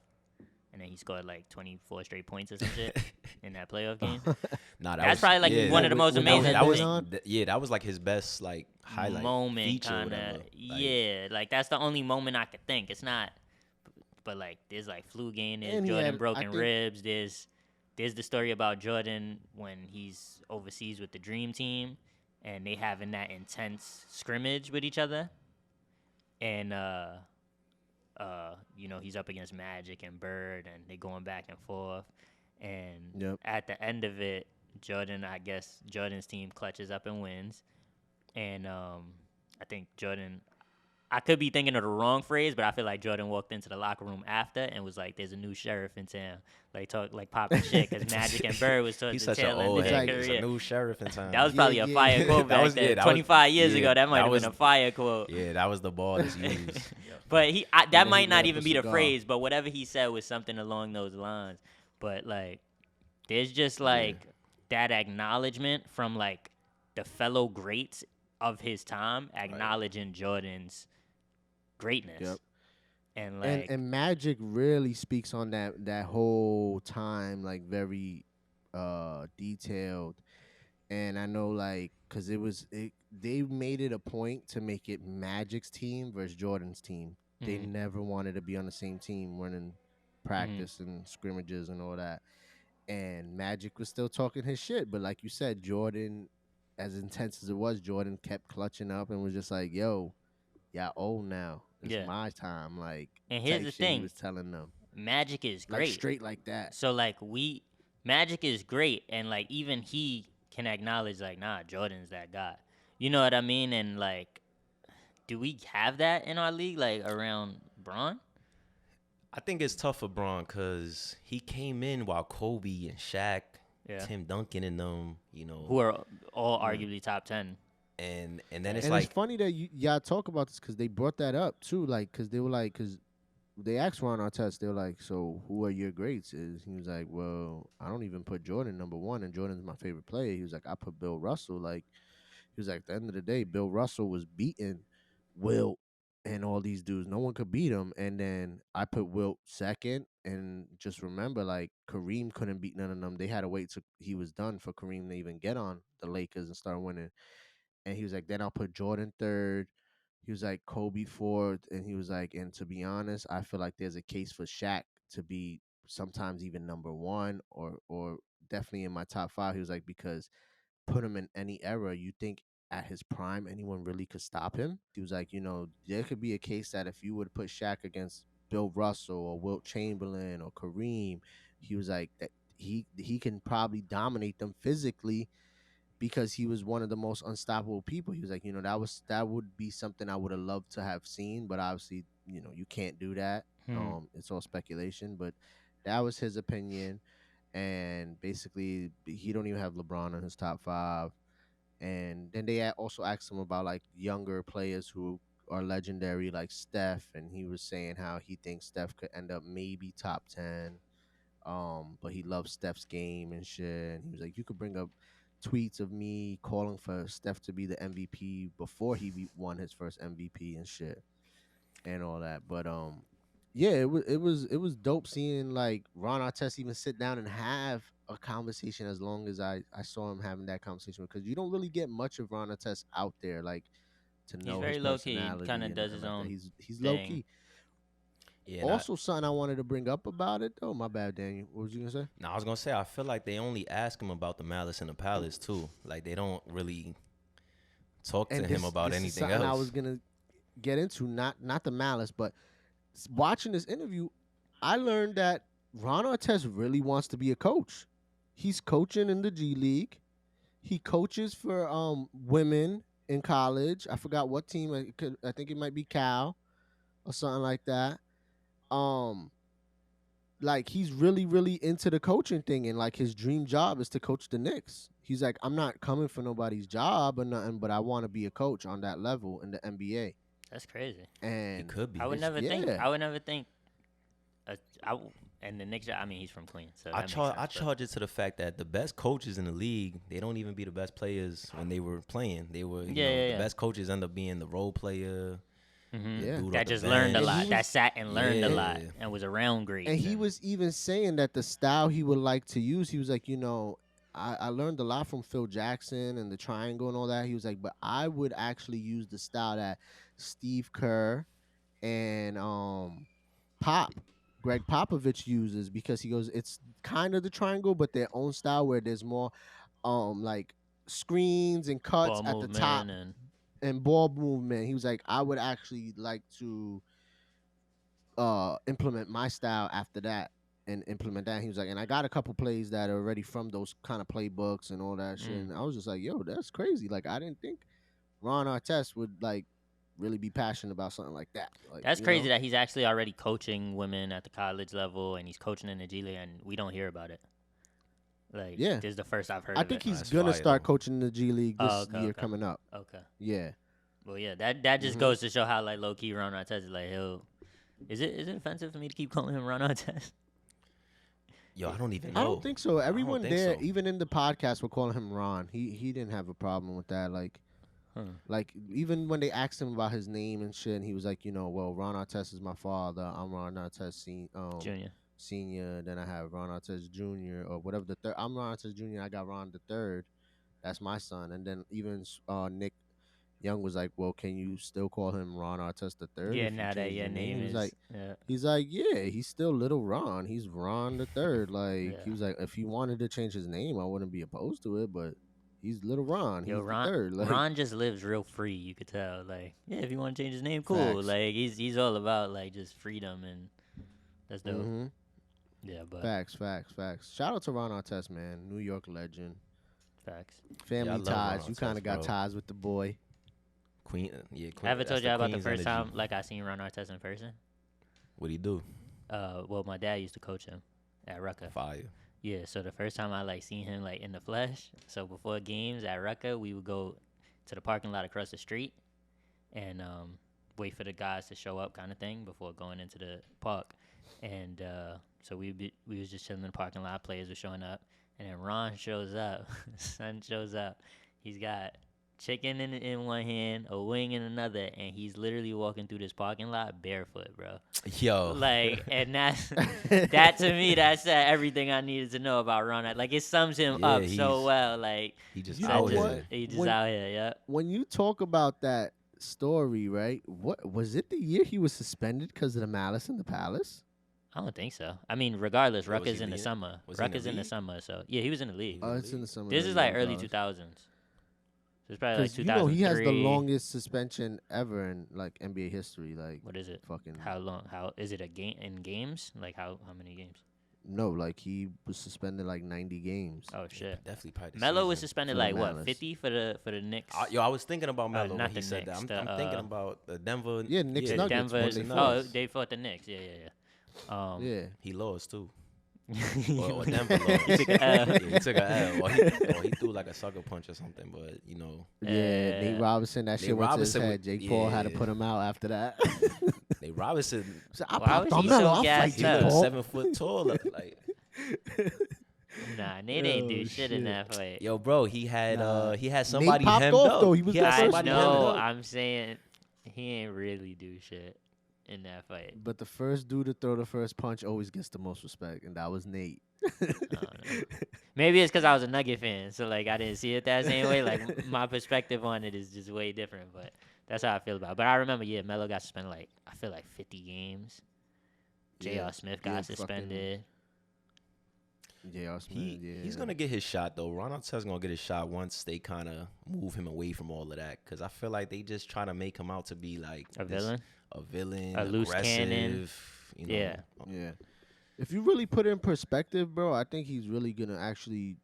and then he scored like 24 straight points or some shit in that playoff game. Nah, That's probably like yeah, one of the most With amazing That was things. yeah, that was like his best like highlight moment, feature or kind whatever. of. Like, Yeah, like that's the only moment I could think. It's not, but like there's like flu game, there's And he Jordan had, I broken think- ribs, there's the story about Jordan when he's overseas with the Dream Team, and they having that intense scrimmage with each other, and you know, he's up against Magic and Bird, and they going back and forth, and Yep. at the end of it, Jordan's team clutches up and wins, and I think Jordan. I could be thinking of the wrong phrase, but I feel like Jordan walked into the locker room after and was like, "There's a new sheriff in town." Like popping shit because Magic and Bird was towards He's the such an tail end old of head. their He's a career. new sheriff in town. That was Yeah, probably a yeah. fire quote That back was- then. yeah, that was- 25 years yeah, ago, that might that have was- been a fire quote. Yeah, that was the ball that's used. But that then he might lit up not the even be the cigar. phrase, but whatever he said was something along those lines. But like, there's just like that acknowledgement from like the fellow greats of his time acknowledging Jordan's greatness. Yep. And like And Magic really speaks on that whole time, like very detailed. And I know, like, because they made it a point to make it Magic's team versus Jordan's team. They never wanted to be on the same team running practice and scrimmages and all that. And Magic was still talking his shit, but like you said, Jordan, as intense as it was, Jordan kept clutching up and was just like, "Yo, y'all old now. It's my time." Like, and here's type the shit he thing, was telling them, Magic is like great. straight like that. So like Magic is great, and like even he can acknowledge like, nah, Jordan's that guy. You know what I mean? And like, do we have that in our league, like around Bron? I think it's tough for Bron because he came in while Kobe and Shaq, Tim Duncan and them, you know, who are all arguably top 10. And then it's and like, it's funny that y'all talk about this because they brought that up too, like, because they were like, because they asked Ron Artest, they were like, "So who are your greats?" He was like, "Well, I don't even put Jordan number one, and Jordan's my favorite player." He was like, "I put Bill Russell." Like, he was like, at the end of the day, Bill Russell was beating Wilt and all these dudes. No one could beat him. And then I put Wilt second. And just remember, like, Kareem couldn't beat none of them. They had to wait till he was done for Kareem to even get on the Lakers and start winning. And he was like, then I'll put Jordan third. He was like, Kobe fourth. And he was like, and to be honest, I feel like there's a case for Shaq to be sometimes even number one or definitely in my top five. He was like, because put him in any era, you think at his prime anyone really could stop him? He was like, there could be a case that if you would put Shaq against Bill Russell or Wilt Chamberlain or Kareem, he was like that he can probably dominate them physically because he was one of the most unstoppable people. He was like, that would be something I would have loved to have seen, but obviously, you can't do that. It's all speculation, but that was his opinion. And basically, he don't even have LeBron in his top five. And then they also asked him about like younger players who are legendary, like Steph, and he was saying how he thinks Steph could end up maybe top 10. But he loves Steph's game and shit. And he was like, you could bring up tweets of me calling for Steph to be the MVP before he won his first MVP and shit and all that. But yeah, it was dope seeing like Ron Artest even sit down and have a conversation as long as I saw him having that conversation, because you don't really get much of Ron Artest out there, like, to know very his low key. personality. Kind of and does his like own. He's low key. yeah. Also, something I wanted to bring up about it though. My bad, Daniel. What was you gonna say? I was gonna say I feel like they only ask him about the Malice in the Palace too. Like they don't really talk to him about this anything is something else. I was gonna get into, not the Malice, but watching this interview, I learned that Ron Artest really wants to be a coach. He's coaching in the G League. He coaches for women in college. I forgot what team. I think it might be Cal or something like that. Like, he's really, really into the coaching thing, and like his dream job is to coach the Knicks. He's like, I'm not coming for nobody's job or nothing, but I want to be a coach on that level in the NBA. That's crazy. And He could be. I would never think. yeah. I would never think. And the Knicks. I mean, he's from Queens, so I that makes sense, I but- charge it to the fact that the best coaches in the league, they don't even be the best players when they were playing. They were, you know, the best coaches end up being the role player. Yeah. dude That off the just learned a bench. lot. That sat and learned a lot Yeah. and was around great. And he was even saying that the style he would like to use, he was like, I learned a lot from Phil Jackson and the triangle and all that. He was like, but I would actually use the style that Steve Kerr and Greg Popovich uses, because he goes, it's kind of the triangle, but their own style where there's more like screens and cuts Ball at the top movement and ball movement. He was like, I would actually like to implement my style after that and implement that. He was like, and I got a couple plays that are already from those kind of playbooks and all that shit. And I was just like, yo, that's crazy. Like, I didn't think Ron Artest would like really be passionate about something like that. Like, That's crazy that he's actually already coaching women at the college level and he's coaching in the G League and we don't hear about it. Like, Yeah. this is the first I've heard I of think it. he's That's gonna fire, start though. coaching in the G League this Oh, okay, year okay. coming up. Okay. Yeah. Well, yeah, that just goes to show how like low key Ron Artest is. Like, is it offensive for me to keep calling him Ron Artest? Yo, I don't even know. I don't think so. Everyone think there, so. even in the podcast, were calling him Ron. He didn't have a problem with that. Like, Like, even when they asked him about his name and shit, and he was like, well, Ron Artest is my father. I'm Ron Artest Junior. Senior. Then I have Ron Artest Jr. or whatever the third. I'm Ron Artest Jr. I got Ron the third. That's my son. And then even Nick Young was like, well, can you still call him Ron Artest the third? Yeah, if you now that change your your name He is. was like, Yeah. he's like, yeah, he's still little Ron. He's Ron the third. Like, Yeah. he was like, if he wanted to change his name, I wouldn't be opposed to it, but he's little Ron. Yo, He's Ron, the third. Like, Ron just lives real free. You could tell. Like, yeah, if you want to change his name, cool. Facts. Like, he's all about like just freedom, and that's dope. mm-hmm. Yeah, but Facts. Shout out to Ron Artest, man. New York legend. facts. Family I love ties. Ron You kind Artest, of got bro. ties with the boy. Queen. Yeah, Queen. I ever that's told you about the Queen's first energy. time like I seen Ron Artest in person? What'd he do? Well, my dad used to coach him at Rucker. Fire. Yeah, so the first time I like seen him like in the flesh, so before games at Rucker, we would go to the parking lot across the street and wait for the guys to show up, kind of thing, before going into the park. And so we was just chilling in the parking lot. Players were showing up, and then Ron shows up. Son shows up. He's got chicken in one hand, a wing in another, and he's literally walking through this parking lot barefoot, bro. Yo. Like, and that to me, that said everything I needed to know about Ron. Like, it sums him Yeah, up so he's- well. Like, He just You I know out just, what? here. he just When- out here, yeah. When you talk about that story, right? What was it? The year he was suspended because of the Malice in the Palace? I don't think so. I mean, regardless, Yeah, was Rucker's he in the lead- summer. was he in the Rucker's in the league? summer, so yeah, he was in the league. Oh, it's in the summer. This of is the like year, early guys. 2000s. So it's probably like 'Cause 2003. he has the longest suspension ever in like NBA history. Like, What is it? fucking How long? How is it a game in games? Like how many games? no, like he was suspended like 90 games. Oh shit. Definitely probably. the Melo was season. suspended for the like what, Malice. 50 for the Knicks. I was thinking about Melo not when the he said that. Knicks, I'm thinking about the Denver. Yeah, Knicks the Nuggets, Denver. when they Oh, lost. they fought the Knicks. Yeah. Yeah, He lost too. Yeah. Or Denver lost. He took a L. Yeah, he took a L. Or he threw like a sucker punch or something. But yeah. Nate Robinson, that Nate shit went to his Robinson head. would- Jake Paul had to yeah. put him out after that. Nate Robinson, So I Why popped was on he Melo. so I'll fight gassed Jake up? Paul. 7 foot tall. Like, Nah, Nate ain't do Oh, shit in shit. that fight. yo, bro, he had somebody popped hemmed off, up. though. He was had the first somebody one. hemmed No, up. I'm saying he ain't really do shit in that fight. But the first dude to throw the first punch always gets the most respect, and that was Nate. I don't know. Maybe it's because I was a Nugget fan, so like I didn't see it that same way. Like my perspective on it is just way different, but that's how I feel about it. But I remember, yeah, Melo got suspended like I feel like 50 games. J.R. Smith got suspended. J.R. Smith, He's gonna get his shot though. Ron Artest gonna get his shot once they kind of move him away from all of that. Cause I feel like they just trying to make him out to be like A villain? a villain, A loose cannon. aggressive, You know? Yeah. Yeah. If you really put it in perspective, bro, I think he's really gonna actually,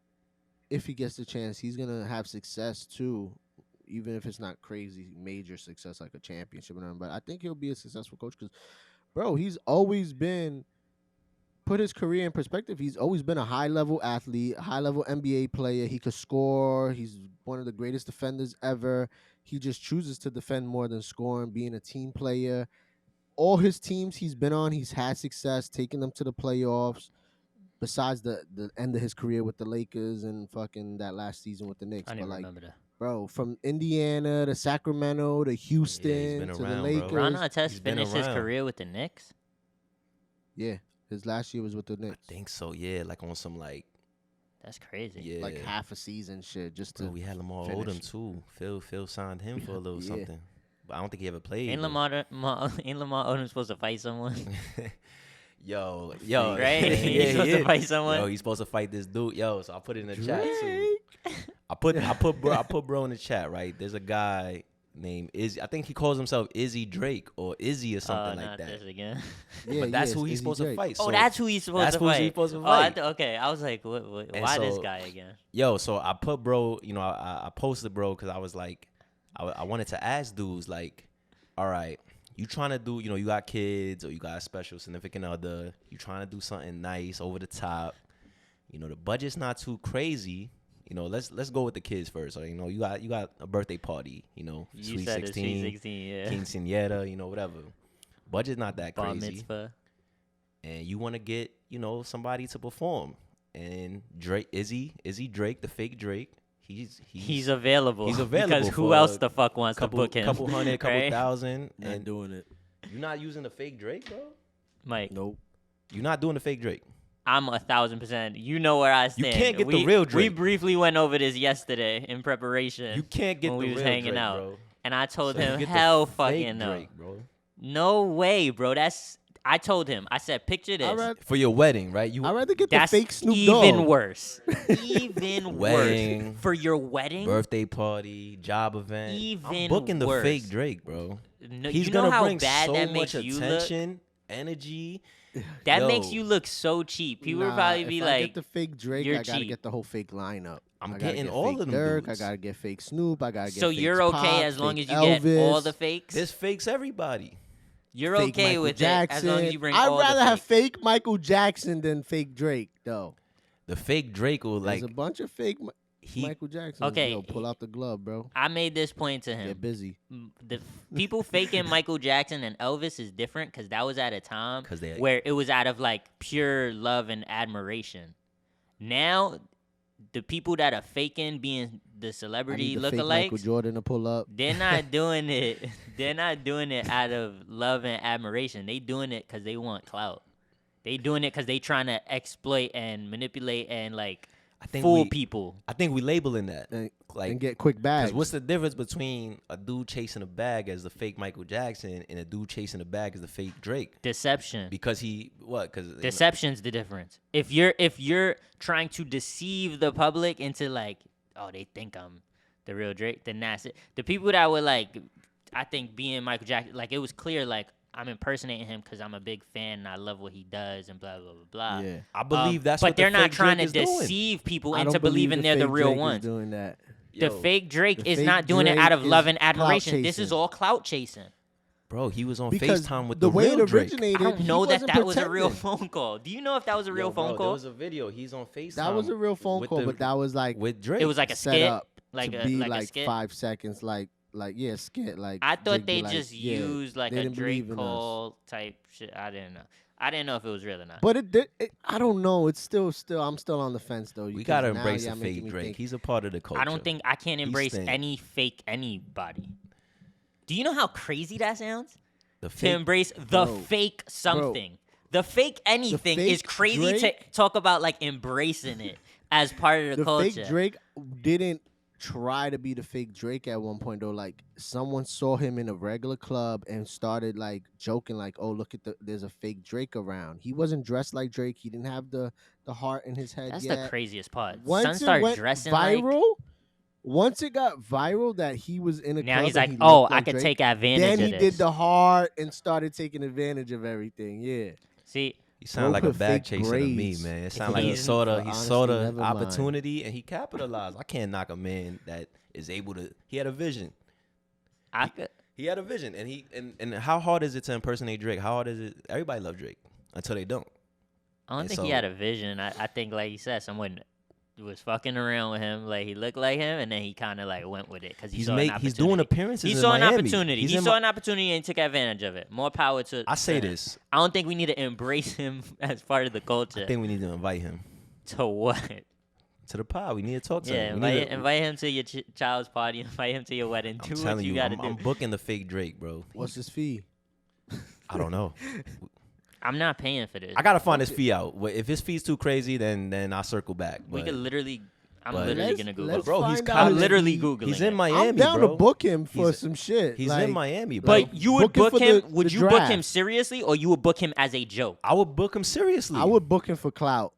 if he gets the chance, he's gonna have success too, even if it's not crazy major success like a championship or nothing. But I think he'll be a successful coach because, bro, he's always been. Put his career in perspective, he's always been a high-level athlete, high-level NBA player. He could score. He's one of the greatest defenders ever. He just chooses to defend more than scoring, being a team player. All his teams he's been on, he's had success, taking them to the playoffs. Besides the end of his career with the Lakers and fucking that last season with the Knicks. I didn't but like, remember that. bro, from Indiana to Sacramento to Houston been to around, the bro. Lakers. Ron Artest He's been finished his around. career with the Knicks. Yeah, his last year was with the I Knicks. think so. Yeah, like on some like That's crazy. yeah. Like half a season shit just Bro, to we had Lamar finish. Odom too. Phil signed him for a little Yeah. something, but I don't think he ever played. Ain't though. Lamar Odom supposed to fight someone? yo, Right? yeah, He's supposed to is. fight someone? Yo, he's supposed to fight this dude. Yo, so I put it in the chat too. I put bro in the chat. Right, there's a guy named Izzy. I think he calls himself Izzy Drake or Izzy or something like not that. this again. Yeah, But that's yeah, who it's he's Izzy supposed Drake. to fight. Oh, So that's who he's supposed that's to who fight. he's supposed to Oh, fight. okay. I was like, And why this so- guy again? Yo, so I put bro, you know, I posted bro because I was like, I wanted to ask dudes like, all right, you trying to do, you know, you got kids or you got a special significant other, you trying to do something nice over the top, you know, the budget's not too crazy. You know, let's go with the kids first. So, you know, you got a birthday party, you know, You sweet said 16, it's Sweet 16, yeah. quinceañera, you know, whatever. Budget's not that Bar crazy. mitzvah. And you want to get, you know, somebody to perform. And Drake, Izzy Drake, the fake Drake, He's available. He's available because who for else the fuck wants to book him? Couple hundred, couple right? thousand, Not and doing it. you're not using the fake Drake, bro. Mike, Nope. You're not doing the fake Drake. I'm 1,000%. You know where I stand. You can't get the real Drake. We briefly went over this yesterday in preparation. You can't get when the we was real hanging Drake, out. bro. And I told So you him, get the hell fake fucking no. Drake, bro. No way, bro. I told him. I said, picture this. For your wedding, right? I'd rather get the That's fake Snoop even Dogg. worse. Even Wedding, worse. For your wedding? birthday party, job event. Even I'm booking the worse. fake Drake, bro. No, He's you know gonna how bring bad so that much makes you look? attention, energy. That Yo. makes you look so cheap. People would probably be if I like, get the fake Drake, you're I gotta cheap. get the whole fake lineup. I'm I gotta getting get all fake of them Dirk, dudes. I gotta get fake Snoop. I gotta get. so fake you're okay Pac, as long fake as you get all the Elvis, fakes? This fakes everybody. You're fake okay Michael with Jackson. it as long as you bring I'd all rather the have fakes. fake Michael Jackson than fake Drake, though. The fake Drake will There's like a bunch of fake he. Michael Jackson. Okay. Yo, pull out the glove, bro. I made this point to him. Get busy. The people faking Michael Jackson and Elvis is different because that was at a time 'Cause they- where it was out of like pure love and admiration. Now, the people that are faking being the I celebrity need the fake Michael lookalikes, Jordan to pull up. they're not doing it. They're not doing it out of love and admiration. They doing it because they want clout. They doing it because they trying to exploit and manipulate and like fool people. I think we labeling that And, like and get quick bags. Because what's the difference between a dude chasing a bag as the fake Michael Jackson and a dude chasing a bag as the fake Drake? Deception. Because he what? Because Deception's the difference. If you're trying to deceive the public into like, oh, they think I'm the real Drake, then that's it. The people that were like, I think being Michael Jackson, like it was clear, like I'm impersonating him because I'm a big fan and I love what he does and blah blah blah blah. Yeah. I believe that's but what they're the not fake trying Drake to is doing. deceive people I into don't believe believing they're the fake real Drake is ones. doing that. The Yo, fake Drake the is fake not doing it Drake out of is love and clout admiration. This is chasing. all clout chasing. Bro, he was on Because FaceTime with the way real it Drake. originated, I don't he know that wasn't was a real pretending. phone call. Do you know if that was a real Yo, phone bro, call? There was a video. He's on FaceTime. That was a real phone with call, the- but that was like with Drake. It was like a set skit, up like to a be like a like skit. 5 seconds, like yeah, skit. Like I thought Drake they be like, just yeah, used like they a didn't believe Drake in us. call type shit. I didn't know. I didn't know if it was real or not. But it did. I don't know. It's still. I'm still on the fence though. We because gotta now embrace y'all the making fake me Drake. think- He's a part of the culture. I don't think I can't embrace stink. any fake anybody. Do you know how crazy that sounds? the To fake. embrace the Bro, fake something. The fake anything is fake crazy to Drake- talk about like embracing it as part of the, the culture. fake Drake didn't try to be the fake Drake at one point though. Like someone saw him in a regular club and started like joking, like, "Oh, look at there's a fake Drake around." He wasn't dressed like Drake. He didn't have the heart in his head That's yet. the craziest part. Once Son it started went dressing viral, like once it got viral that he was in a now club he's and like, he oh, looked I like could Drake, take advantage then of he this. did the heart and started taking advantage of everything. Yeah. See, You sound Bro like a put bag fake chaser to me, grades man. It for sound like he these- saw the honestly, never mind. opportunity and he capitalized. I can't knock a man that is able to. He had a vision. I could. He had a vision, and how hard is it to impersonate Drake? How hard is it? Everybody loves Drake until they don't. I don't And think he so- had a vision. I think, like you said, someone was fucking around with him. Like he looked like him, and then he kind of like went with it because he saw an opportunity. He's doing appearances. He in saw an Miami. opportunity. He's He in saw Mi- an opportunity and took advantage of it. More power to. I say to him. this. I don't think we need to embrace him as part of the culture. I think we need to invite him To what? to the pod. We need to talk to Yeah, him. We need to- invite him to your child's party. Invite him to your wedding. I'm Do what telling you you, gotta I'm do. booking the fake Drake, bro. What's his fee? I don't know. I'm not paying for this. I gotta find his fee out. If his fee's too crazy, then I'll circle back. we But could literally. I'm but- literally Let's- gonna Google. let's it. Bro, he's find out college- I'm his literally fee. googling. he's in it. Miami, I'm down bro. to book him for He's- some shit. He's like, in Miami, bro. But you would Book book him him. for the Would you book him draft. seriously, or you would book him as a joke? I would book him seriously. I would book him for clout.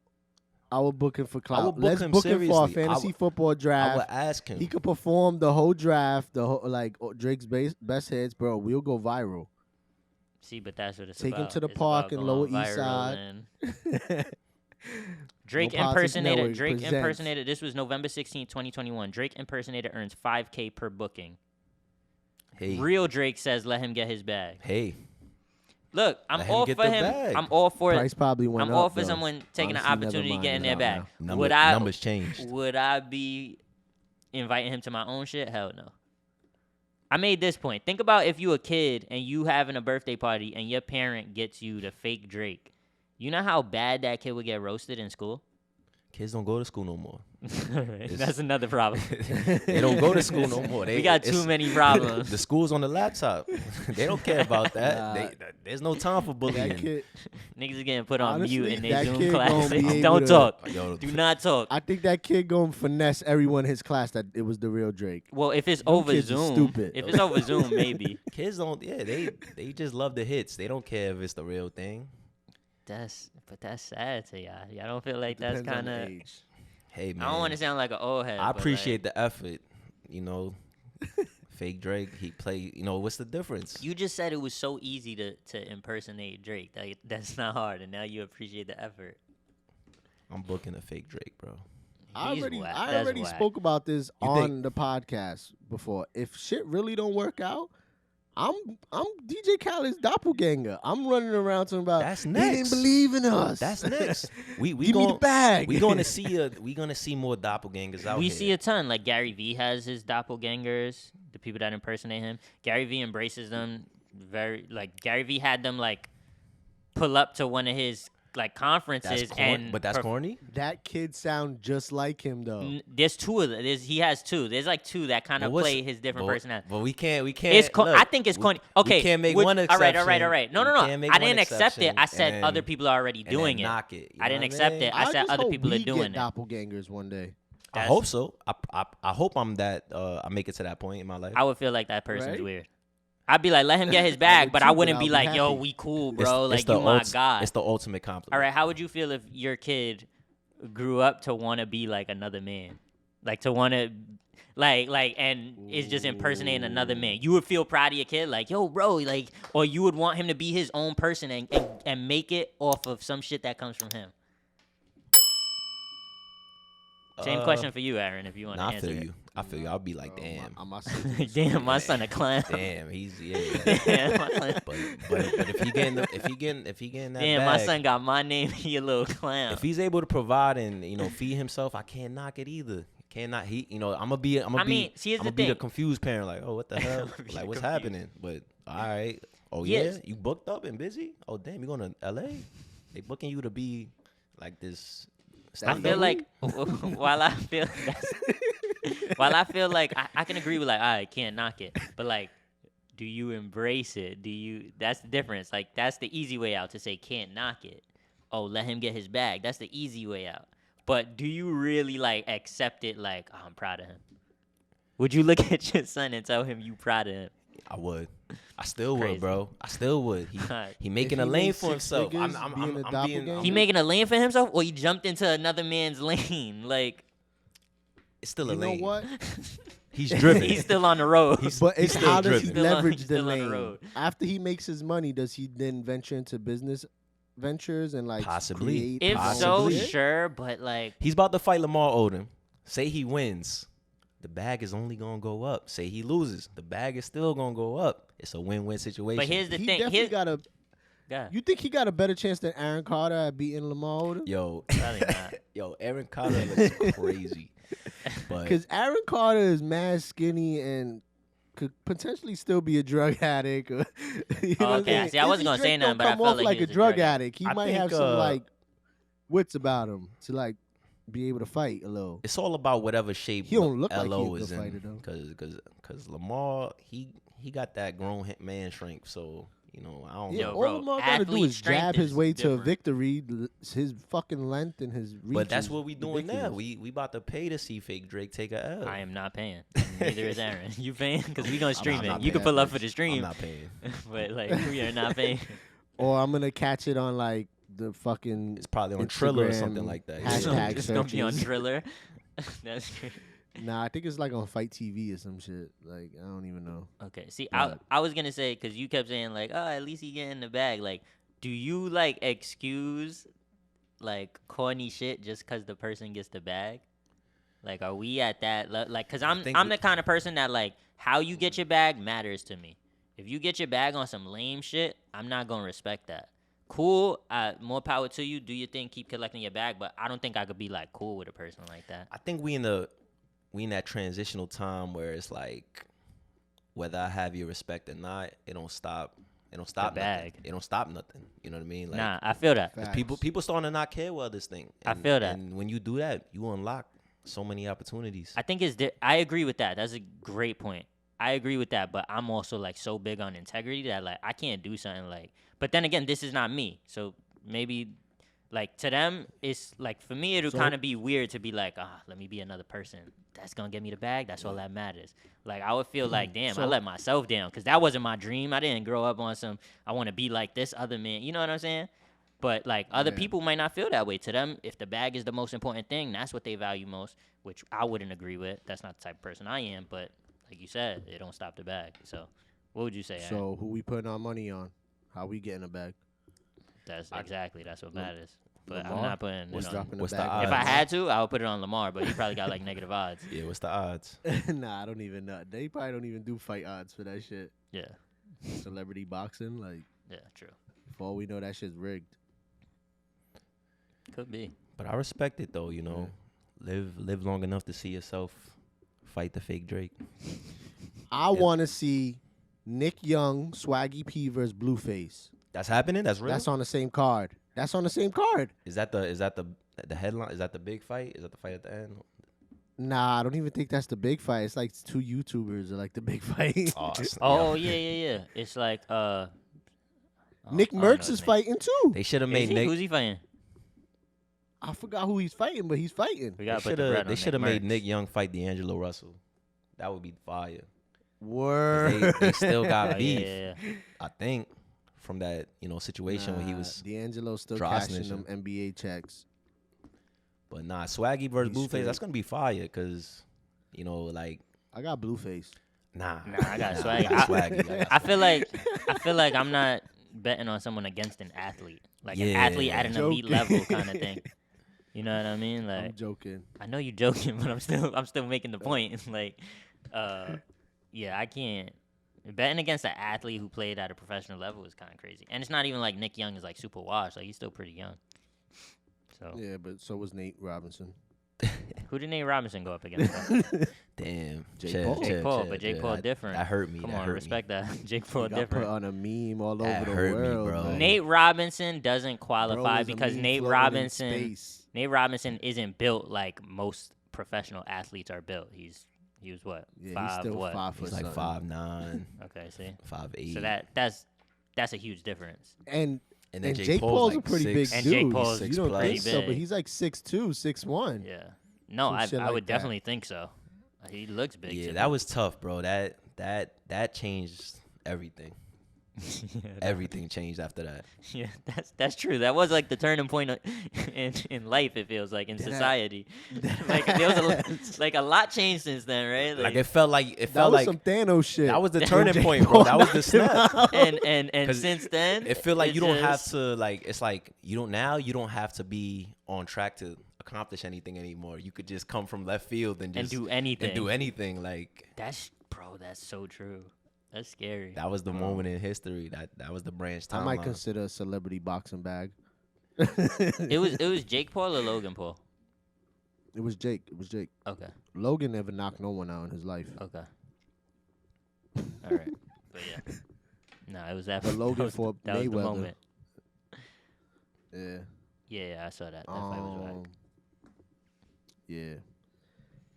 I would book him for clout. would book Let's him book him for a seriously. I fantasy would- football I draft. would ask him. He could perform the whole draft, the whole, like Drake's best hits, bro. We'll go viral. See, but that's what it's Take him about. to the It's park about in Lower going East viral Side. and- Drake Politics impersonator. Network Drake presents. impersonator. This was November 16, 2021. Drake impersonator earns $5K per booking. Hey, Real Drake says, "Let him get his bag." hey, Look, I'm Let him all get for the him. bag. I'm all for Price probably went I'm up. all for though. someone taking Honestly, an never opportunity to mind, get in it's their out bag. now. numbers changed. Would I be inviting him to my own shit? Hell no. I made this point. Think about if you a kid and you having a birthday party and your parent gets you the fake Drake. You know how bad that kid would get roasted in school? Kids don't go to school no more. That's another problem. They don't go to school no more. We got too many problems. The school's on the laptop. They don't care about that. Nah. There's no time for That bullying. kid, Niggas are getting put on Honestly, mute in their that Zoom kid gonna classes. be able Don't to- talk. Yo, Do not talk. I think that kid gonna finesse everyone in his class that it was the real Drake. Well, if it's Them over kids is Zoom, stupid. if it's over Zoom, maybe. kids don't. Yeah, they just love the hits. They don't care if it's the real thing. That's sad to y'all. Y'all don't feel like that's Depends on kind the of. age. Hey man, I don't want to sound like an old head. I but, appreciate the effort. You know, fake Drake. He play. You know, what's the difference? You just said it was so easy to impersonate Drake. That's not hard, and now you appreciate the effort. I'm booking a fake Drake, bro. I He's already, whack. I That's already whack. spoke about this You on think- the podcast before. If shit really don't work out, I'm DJ Khaled's doppelganger. I'm running around talking about That's he next. didn't believe in us. That's next. We Give me the bag. We gonna see more doppelgangers out We here. see a ton. Like Gary Vee has his doppelgangers, the people that impersonate him. Gary Vee embraces them very. Like Gary Vee had them like pull up to one of his like conferences and. but that's corny. That kid sound just like him though. There's two of them. He has two. There's like two that kind of But what's- play his different personality. But we can't. It's look, I think it's corny. Okay, We can't make which- one All exception. right. No. We can't make I one didn't accept it. I exception said and other then- people are already and doing then it. knock it. You I know didn't what accept mean? it. I said just other hope people we are doing get it. doppelgangers one day. I hope so. I hope I'm that. I make it to that point in my life. I would feel like that person's Right? weird. I'd be like, let him get his I bag, would but too, I but wouldn't I'll be be like, yo, happy. we cool, It's- bro. it's Like, the you my ulti- god. It's the ultimate compliment. All right, how would you feel if your kid grew up to want to be like another man? Like, to want to, and is just impersonating another man. You would feel proud of your kid, like, yo, bro, like, or you would want him to be his own person and make it off of some shit that comes from him. Same question for you, Aaron, if you want to Nah, I answer feel it. you. I feel you. I'll be like, damn, Damn, my son a clown. damn, he's yeah. Damn, my son, But if he getting that damn, my bag, son got my name. He a little clown. if he's able to provide and feed himself, I can't knock it either. Cannot he? I'm gonna be see, here's I'm the gonna be the thing. confused parent. Like, oh, what the hell? Be Like, what's confused. happening? But all right. Oh Yes. yeah, you booked up and busy. Oh damn, you going to L.A.? They booking you to be like this. I feel like while I feel like I can agree with like, I can't knock it, but like, do you embrace it? That's the difference. Like, that's the easy way out to say can't knock it. Oh, let him get his bag. That's the easy way out. But do you really like accept it? Like, oh, I'm proud of him. Would you look at your son and tell him you proud of him? I would. I still Crazy. would, bro. I still would. He making If a he lane makes for 6 himself. figures I'm being a being. doppelganger? He making a lane for himself, or he jumped into another man's lane? Like, It's still a You know lane. what? He's driven. he's still on the road. But it's still how does he driven. leverage He's the still on the lane? road. After he makes his money, does he then venture into business ventures and like Possibly. create If his own so, Possibly. shit? sure, but like, He's about to fight Lamar Odom. Say he wins, the bag is only gonna go up. Say he loses, the bag is still gonna go up. It's a win-win situation. but here's the He thing. definitely got a. Yeah, You think he got a better chance than Aaron Carter at beating Lamar Odom? yo, probably not. yo, Aaron Carter looks crazy. But Because Aaron Carter is mad skinny and could potentially still be a drug addict. Or, you know what I'm Okay, saying? see, I wasn't Izzy gonna say Drake nothing, don't but I come felt off like like he a was a drug drug addict. He I might think, have some like wits about him to like be able to fight a little. it's all about whatever shape He don't look like he a LO good is fighter, in. though. Cause Lamar he got that grown man strength. So I don't Yeah, Yo, know. all bro, Lamar gotta do athlete is jab strength his is way to a different. victory. His fucking length and his reach. But that's is what we doing now. ridiculous. We about to pay to see fake Drake take a L. I am not paying. Neither is Aaron. You paying? Because we gonna stream I'm it. not You can paying pull up that for the much. stream, I'm not paying. but like we are not paying. Or I'm gonna catch it on like the fucking. It's probably on Triller or Instagram something like that. hashtag It's gonna be on searches. Triller. That's great. Nah, I think it's like on Fight TV or some shit. Like I don't even know. Okay. See, But- I was gonna say because you kept saying like, oh, at least he get in the bag. Like, do you like excuse like corny shit just because the person gets the bag? Like, are we at that like? Cause I'm think I'm we- the kind of person that like how you get your bag matters to me. If you get your bag on some lame shit, I'm not gonna respect that. Cool, more power to you. Do your thing, keep collecting your bag. But I don't think I could be like cool with a person like that. I think we in that transitional time where it's like whether I have your respect or not, it don't stop It don't stop The nothing. bag. It don't stop nothing. You know what I mean? Like, Nah, I feel that. 'cause Facts. people starting to not care about this thing. I feel that. And when you do that, you unlock so many opportunities. I think I agree with that. That's a great point. I agree with that, but I'm also like so big on integrity that like I can't do something like. But then again, this is not me, so maybe like to them, it's like for me it'll So- kind of be weird to be like, let me be another person. That's gonna get me the bag. That's all that matters. Like I would feel like, damn, I So- let myself down because that wasn't my dream. I didn't grow up on some. I want to be like this other man. You know what I'm saying? But like other Yeah. people might not feel that way. To them, if the bag is the most important thing, that's what they value most, which I wouldn't agree with. That's not the type of person I am. But like you said, it don't stop the bag. So what would you say? Aaron? So who we putting our money on? How we getting a bag? That's that's what matters. But I'm Lamar? not putting What's it on. dropping what's the the bag? odds? If I had to, I would put it on Lamar, but he probably got like negative odds. Yeah, what's the odds? Nah, I don't even know. They probably don't even do fight odds for that shit. Yeah, Celebrity boxing, like yeah, true. for all we know, that shit's rigged. Could be. But I respect it though, you know. Live long enough to see yourself fight the fake Drake. I want to see Nick Young, Swaggy P versus Blueface. That's happening? That's real? That's on the same card. That's on the same card. Is that the headline? Is that the big fight? Is that the fight at the end? Nah, I don't even think that's the big fight. It's like two YouTubers are like the big fight. Oh, it's- Oh yeah. yeah. It's like Nick I don't know Merckx his is name. fighting too. They should have Is made he? Nick. Who's he fighting? I forgot who he's fighting, but he's fighting. We gotta put the bread on They should have made Merckx. Nick Young fight D'Angelo Russell. That would be fire. 'Cause Word. They still got Oh, beef. yeah. I think from that situation when he was. D'Angelo still dry cashing snitching. them NBA checks. But nah, Swaggy versus He's Blueface. straight. That's gonna be fire because like I got Blueface. nah. Nah, I got Swaggy. I got Swaggy. I feel like I'm not betting on someone against an athlete, like an Yeah. athlete at an elite Joking. level kind of thing. You know what I mean? I'm Like joking. I know you're joking, but I'm still making the point. Like, yeah, I can't. Betting against an athlete who played at a professional level is kind of crazy, and it's not even like Nick Young is like super washed. Like he's still pretty young. So Yeah, but so was Nate Robinson. who did Nate Robinson go up against? though? Damn. Jake Chill, Paul. chill, Jake Paul, chill, but Jake chill. Paul That- different. That hurt me. Come that on, hurt respect me. that. Jake He Paul got put different. on a meme all That over the hurt me, world. bro. man. Nate Robinson doesn't Bro qualify was a because meme Nate floating in Robinson space. isn't built like most professional athletes are built. He was what? Yeah, he's still what? 5 foot He's like something. 5'9", Okay, see. 5'8". So that's a huge difference. And and then Jake Paul's a pretty big And dude. Jake Paul's you don't pretty think so, but big. he's like 6'2", 6'1". Yeah. No, Some I shit I like would that. definitely think so. He looks big. Yeah, to that me. was tough, bro. That changed everything. Everything changed after that. Yeah, that's true. That was like the turning point in life. It feels like in society. Like there was a lot changed since then, right? Like it felt like That felt was like some Thanos shit. that was the When turning Jake point, Paul bro. That was the knocked him snap. out. and 'Cause since then, It feel like it's you don't have just- to like. It's like you don't have to be on track to accomplish anything anymore. You could just come from left field and just do anything. And do anything. Like That's so true. That's scary. that was the moment in history. That was the branch I timeline. might consider a celebrity boxing bag. It was Jake Paul or Logan Paul. It was Jake. It was Jake. Okay. Logan never knocked no one out in his life. Okay. All right. But yeah. No, it was that. But Logan that was, for that was the Mayweather. moment. Yeah. Yeah, I saw that. That fight was whack. Yeah.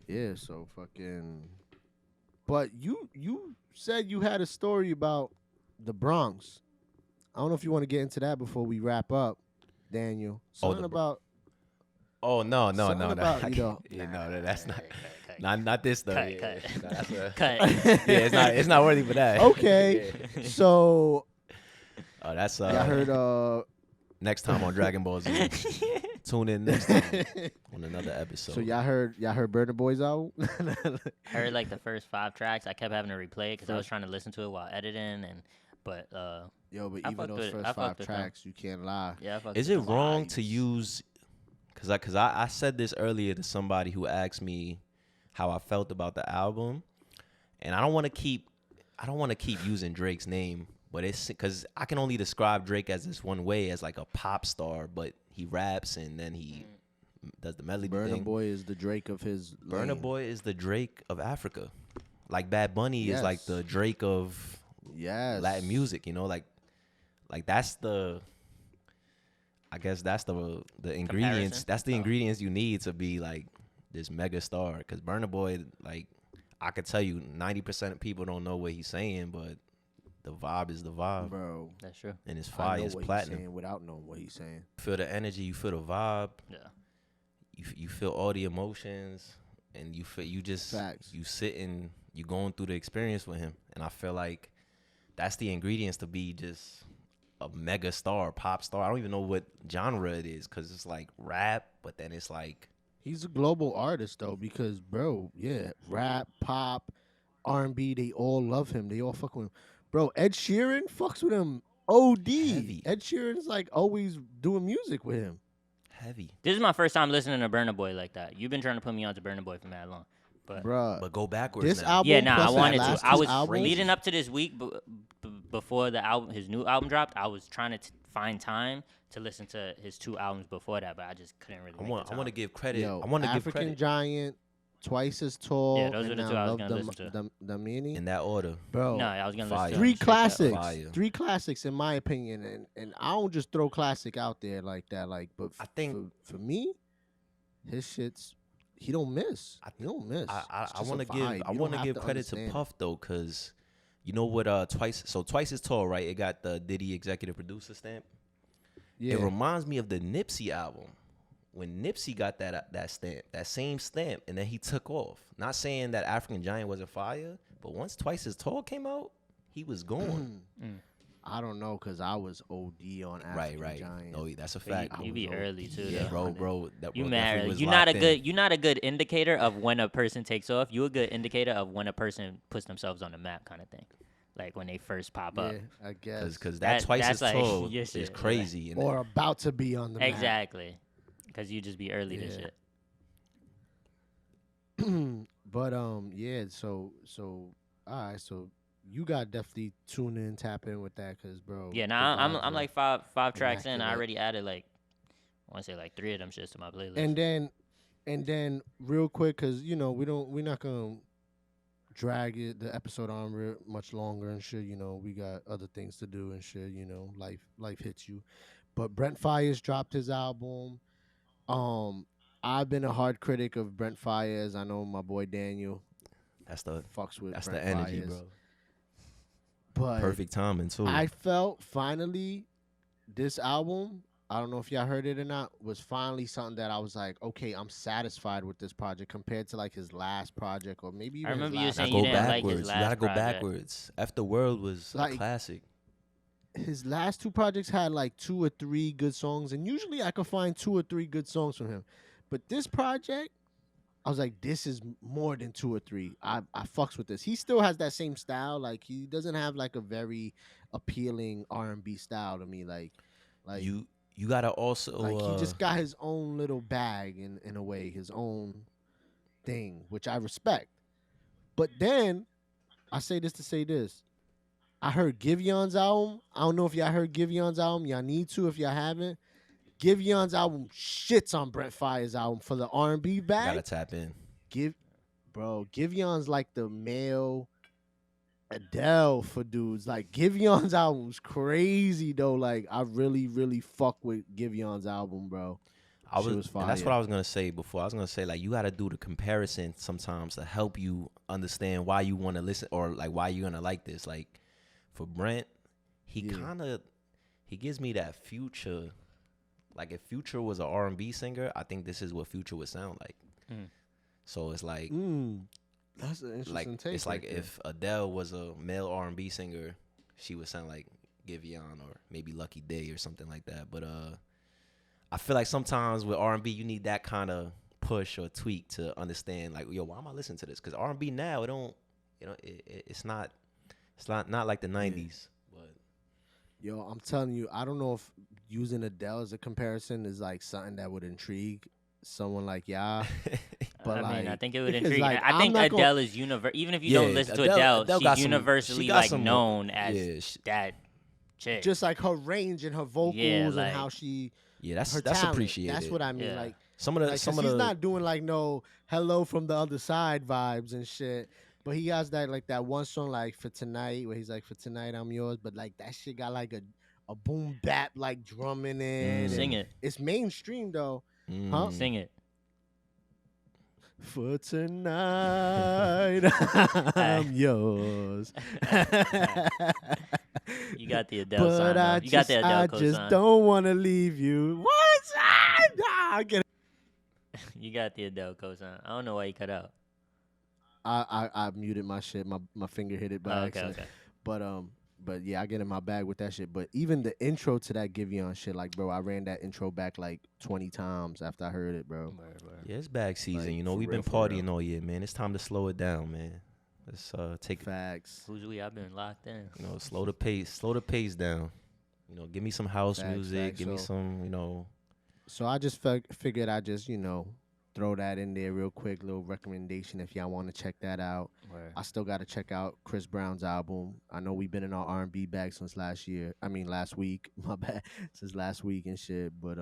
Yeah, so fucking But you said you had a story about the Bronx. I don't know if you want to get into that before we wrap up, Daniel. Something the about Oh no. Something about, I you know- can't- yeah, no, that's not. Cut. Not this though. Cut, yeah, cut. yeah. No, that's a- Cut. yeah, it's not worthy for that. Okay. Yeah. So Oh, that's I heard next time on Dragon Ball Z. Tune in next time on another episode. so y'all heard Burna Boy's out? I heard like the first 5 tracks. I kept having to replay because I was trying to listen to it while editing, but Yo, but I even fucked those with it. first I 5 fucked with them. tracks, you can't lie. yeah. I fucked Is with it the wrong vibes. to use? Cause I said this earlier to somebody who asked me how I felt about the album, and I don't want to keep using Drake's name, but it's because I can only describe Drake as this one way, as like a pop star, but he raps and then he does the melody Burna thing. Boy is the Drake of his Burna lane. Boy is the Drake of Africa, like Bad Bunny is like Yes. the Drake of Yes. Latin music. You know, like like that's the. I guess that's the ingredients. Comparison? That's the ingredients you need to be like this mega star. Because Burna Boy, like I could tell you, 90% of people don't know what he's saying, but the vibe is the vibe, Bro, That's true. and his I fire know is what he's platinum. saying without knowing what he's saying. You feel the energy, you feel the vibe, Yeah. you feel all the emotions, and you Facts. you sitting, you going through the experience with him, and I feel like that's the ingredients to be just a mega star, pop star. I don't even know what genre it is because it's like rap, but then it's like He's a global artist though, because bro, rap, pop, R&B, they all love him. They all fuck with him. Bro, Ed Sheeran fucks with him. OD. Heavy. Ed Sheeran is like always doing music with him. heavy. This is my first time listening to Burna Boy like that. You've been trying to put me on to Burna Boy for mad long. But Bruh. But go backwards. This now. album, yeah, nah, I plus his wanted last to. I two was albums, leading up to this week before the album, his new album dropped. I was trying to find time to listen to his 2 albums before that, but I just couldn't really. I make want the to time. give credit. Yo, I want to give African credit Giant, Twice as Tall. Yeah, those and are the now 2 I was Love gonna listen to. the Mini. in that order. Bro, No, I was gonna Fire. listen to three him straight up. classics. Fire. 3 classics in my opinion, and I don't just throw classic out there like that. Like, but I think- for me, his shits, he don't miss. He don't miss. I It's just want a to give vibe. I You want don't to have give credit to understand it. Puff though, cause you know what? Twice as Tall, right? It got the Diddy executive producer stamp. Yeah, It reminds me of the Nipsey album when Nipsey got that stamp, that same stamp, and then he took off. Not saying that African Giant wasn't fire, but once Twice as Tall came out, he was gone. I don't know because I was OD on African right. Giant. Oh, yeah, that's a But fact. you be was early OD. too, Yeah, though. bro. That You bro mad definitely early. was You're not a locked good. in. You're not a good indicator of when a person takes off. You're a good indicator of when a person puts themselves on the map, kind of thing. Like when they first pop up. Yeah, I guess. Because That- that Twice that's as like Tall your is shit, crazy. And Or about to be on the map. Exactly. Because you just be early to Yeah. shit. But yeah. So all right. So you got definitely tune in, tap in with that, cause bro. Yeah, the now I'm vibes are- like five tracks in. I immaculate. already added like I want to say like 3 of them shits to my playlist. And then real quick, cause we're not gonna drag the episode on much longer and shit. We got other things to do and shit. Life hits you. But Brent Faiyaz dropped his album. I've been a hard critic of Brent Faiyaz. I know my boy Daniel that's the fucks with that's Brent the energy, Faiyaz. bro. But Perfect timing too. I felt finally this album, I don't know if y'all heard it or not, was finally something that I was like, okay, I'm satisfied with this project compared to like his last project or maybe even remember his you last saying Gotta you go didn't like his backwards. You last gotta go project. backwards. After World was a Like- classic. his last 2 projects had like 2 or 3 good songs, and usually I could find 2 or 3 good songs from him. But this project, I was like, this is more than 2 or 3. I fucks with this. He still has that same style. Like he doesn't have like a very appealing R&B style to me. Like You gotta also he just got his own little bag in a way, his own thing, which I respect. But then I say this to say this. I heard Giveon's album. I don't know if y'all heard Giveon's album. Y'all need to if y'all haven't. Giveon's album shits on Brent Faiyaz's album for the R&B bag. gotta tap in. Giveon's like the male Adele for dudes. Like Giveon's album's crazy though. Like I really, really fuck with Giveon's album, bro. I Shit was, was and that's fire. what I was gonna say before. I was gonna say like you gotta do the comparison sometimes to help you understand why you want to listen or like why you're gonna like this. Like for Brent, he gives me that Future. Like if Future was an R&B singer, I think this is what Future would sound like. Mm. So it's like That's an interesting like take. it's like right there. if Adele was a male R&B singer, she would sound like Giveon or maybe Lucky Day or something like that. But I feel like sometimes with R&B you need that kind of push or tweak to understand like, yo, why am I listening to this? Because R&B now it's not like the 90s. But Yo, I'm telling you, I don't know if using Adele as a comparison is like something that would intrigue someone like y'all. But I mean, I like, think it would because, intrigue. like, I I'm think not Adele gonna- is universal. Even if you Yeah, don't listen to Adele Adele, got she's some- universally she got like some- known as yeah, that chick. Just like her range and her vocals like- and how she yeah, her that's talent. appreciated. That's what I mean. Yeah. Like, some of the like 'cause he's not doing like no hello from the other side vibes and shit. But he has that like that one song like for tonight where he's like for tonight I'm yours. But like that shit got like a boom bap like drumming in. Sing and it. It's mainstream though. Huh? Sing it. For tonight, I'm yours. You got the Adele But sign. I You got the Adele I cosign. just don't want to leave you. What? I get it. You got the Adele cosign. I don't know why you cut out. I muted my shit. My finger hit it by Oh, accident. okay. But yeah, I get in my bag with that shit. But even the intro to that Giveon shit, like, bro, I ran that intro back like 20 times after I heard it, bro. Word. Yeah, it's bag season. Like, You know, for we've real, been for partying real. all year, man. It's time to slow it down, man. Let's take Facts. Who's we? I've been locked in. you know, slow the pace down. You know, give me some house Facts, music, facts. give me So- some, you know. So I just figured I just, throw that in there real quick, little recommendation if y'all want to check that out. Word. I still got to check out Chris Brown's album. I know we've been in our R&B bag since last week. My bad, since last week and shit. But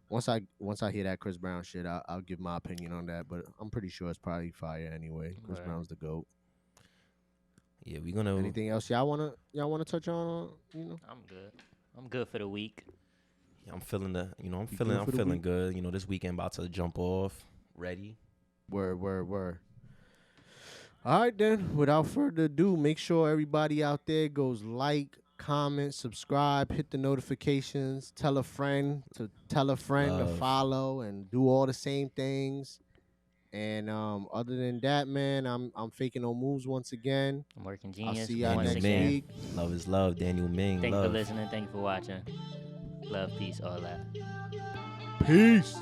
once I hear that Chris Brown shit, I'll give my opinion on that. But I'm pretty sure it's probably fire anyway. Chris Right. Brown's the GOAT. Yeah, we're gonna. Anything else y'all wanna touch on? I'm good for the week. I'm feeling the. You know, I'm You feeling. good I'm for the feeling week? good. You know, this weekend about to jump off. Ready. Word. All right, then. Without further ado, make sure everybody out there goes like, comment, subscribe, hit the notifications, tell a friend to Love. follow, and do all the same things. And other than that, man, I'm faking no moves once again. I'm working I'll genius see y'all once next again. week. Love is love. Daniel Ming. Thank you love. for listening. Thank you for watching. Love, peace, all that. Peace.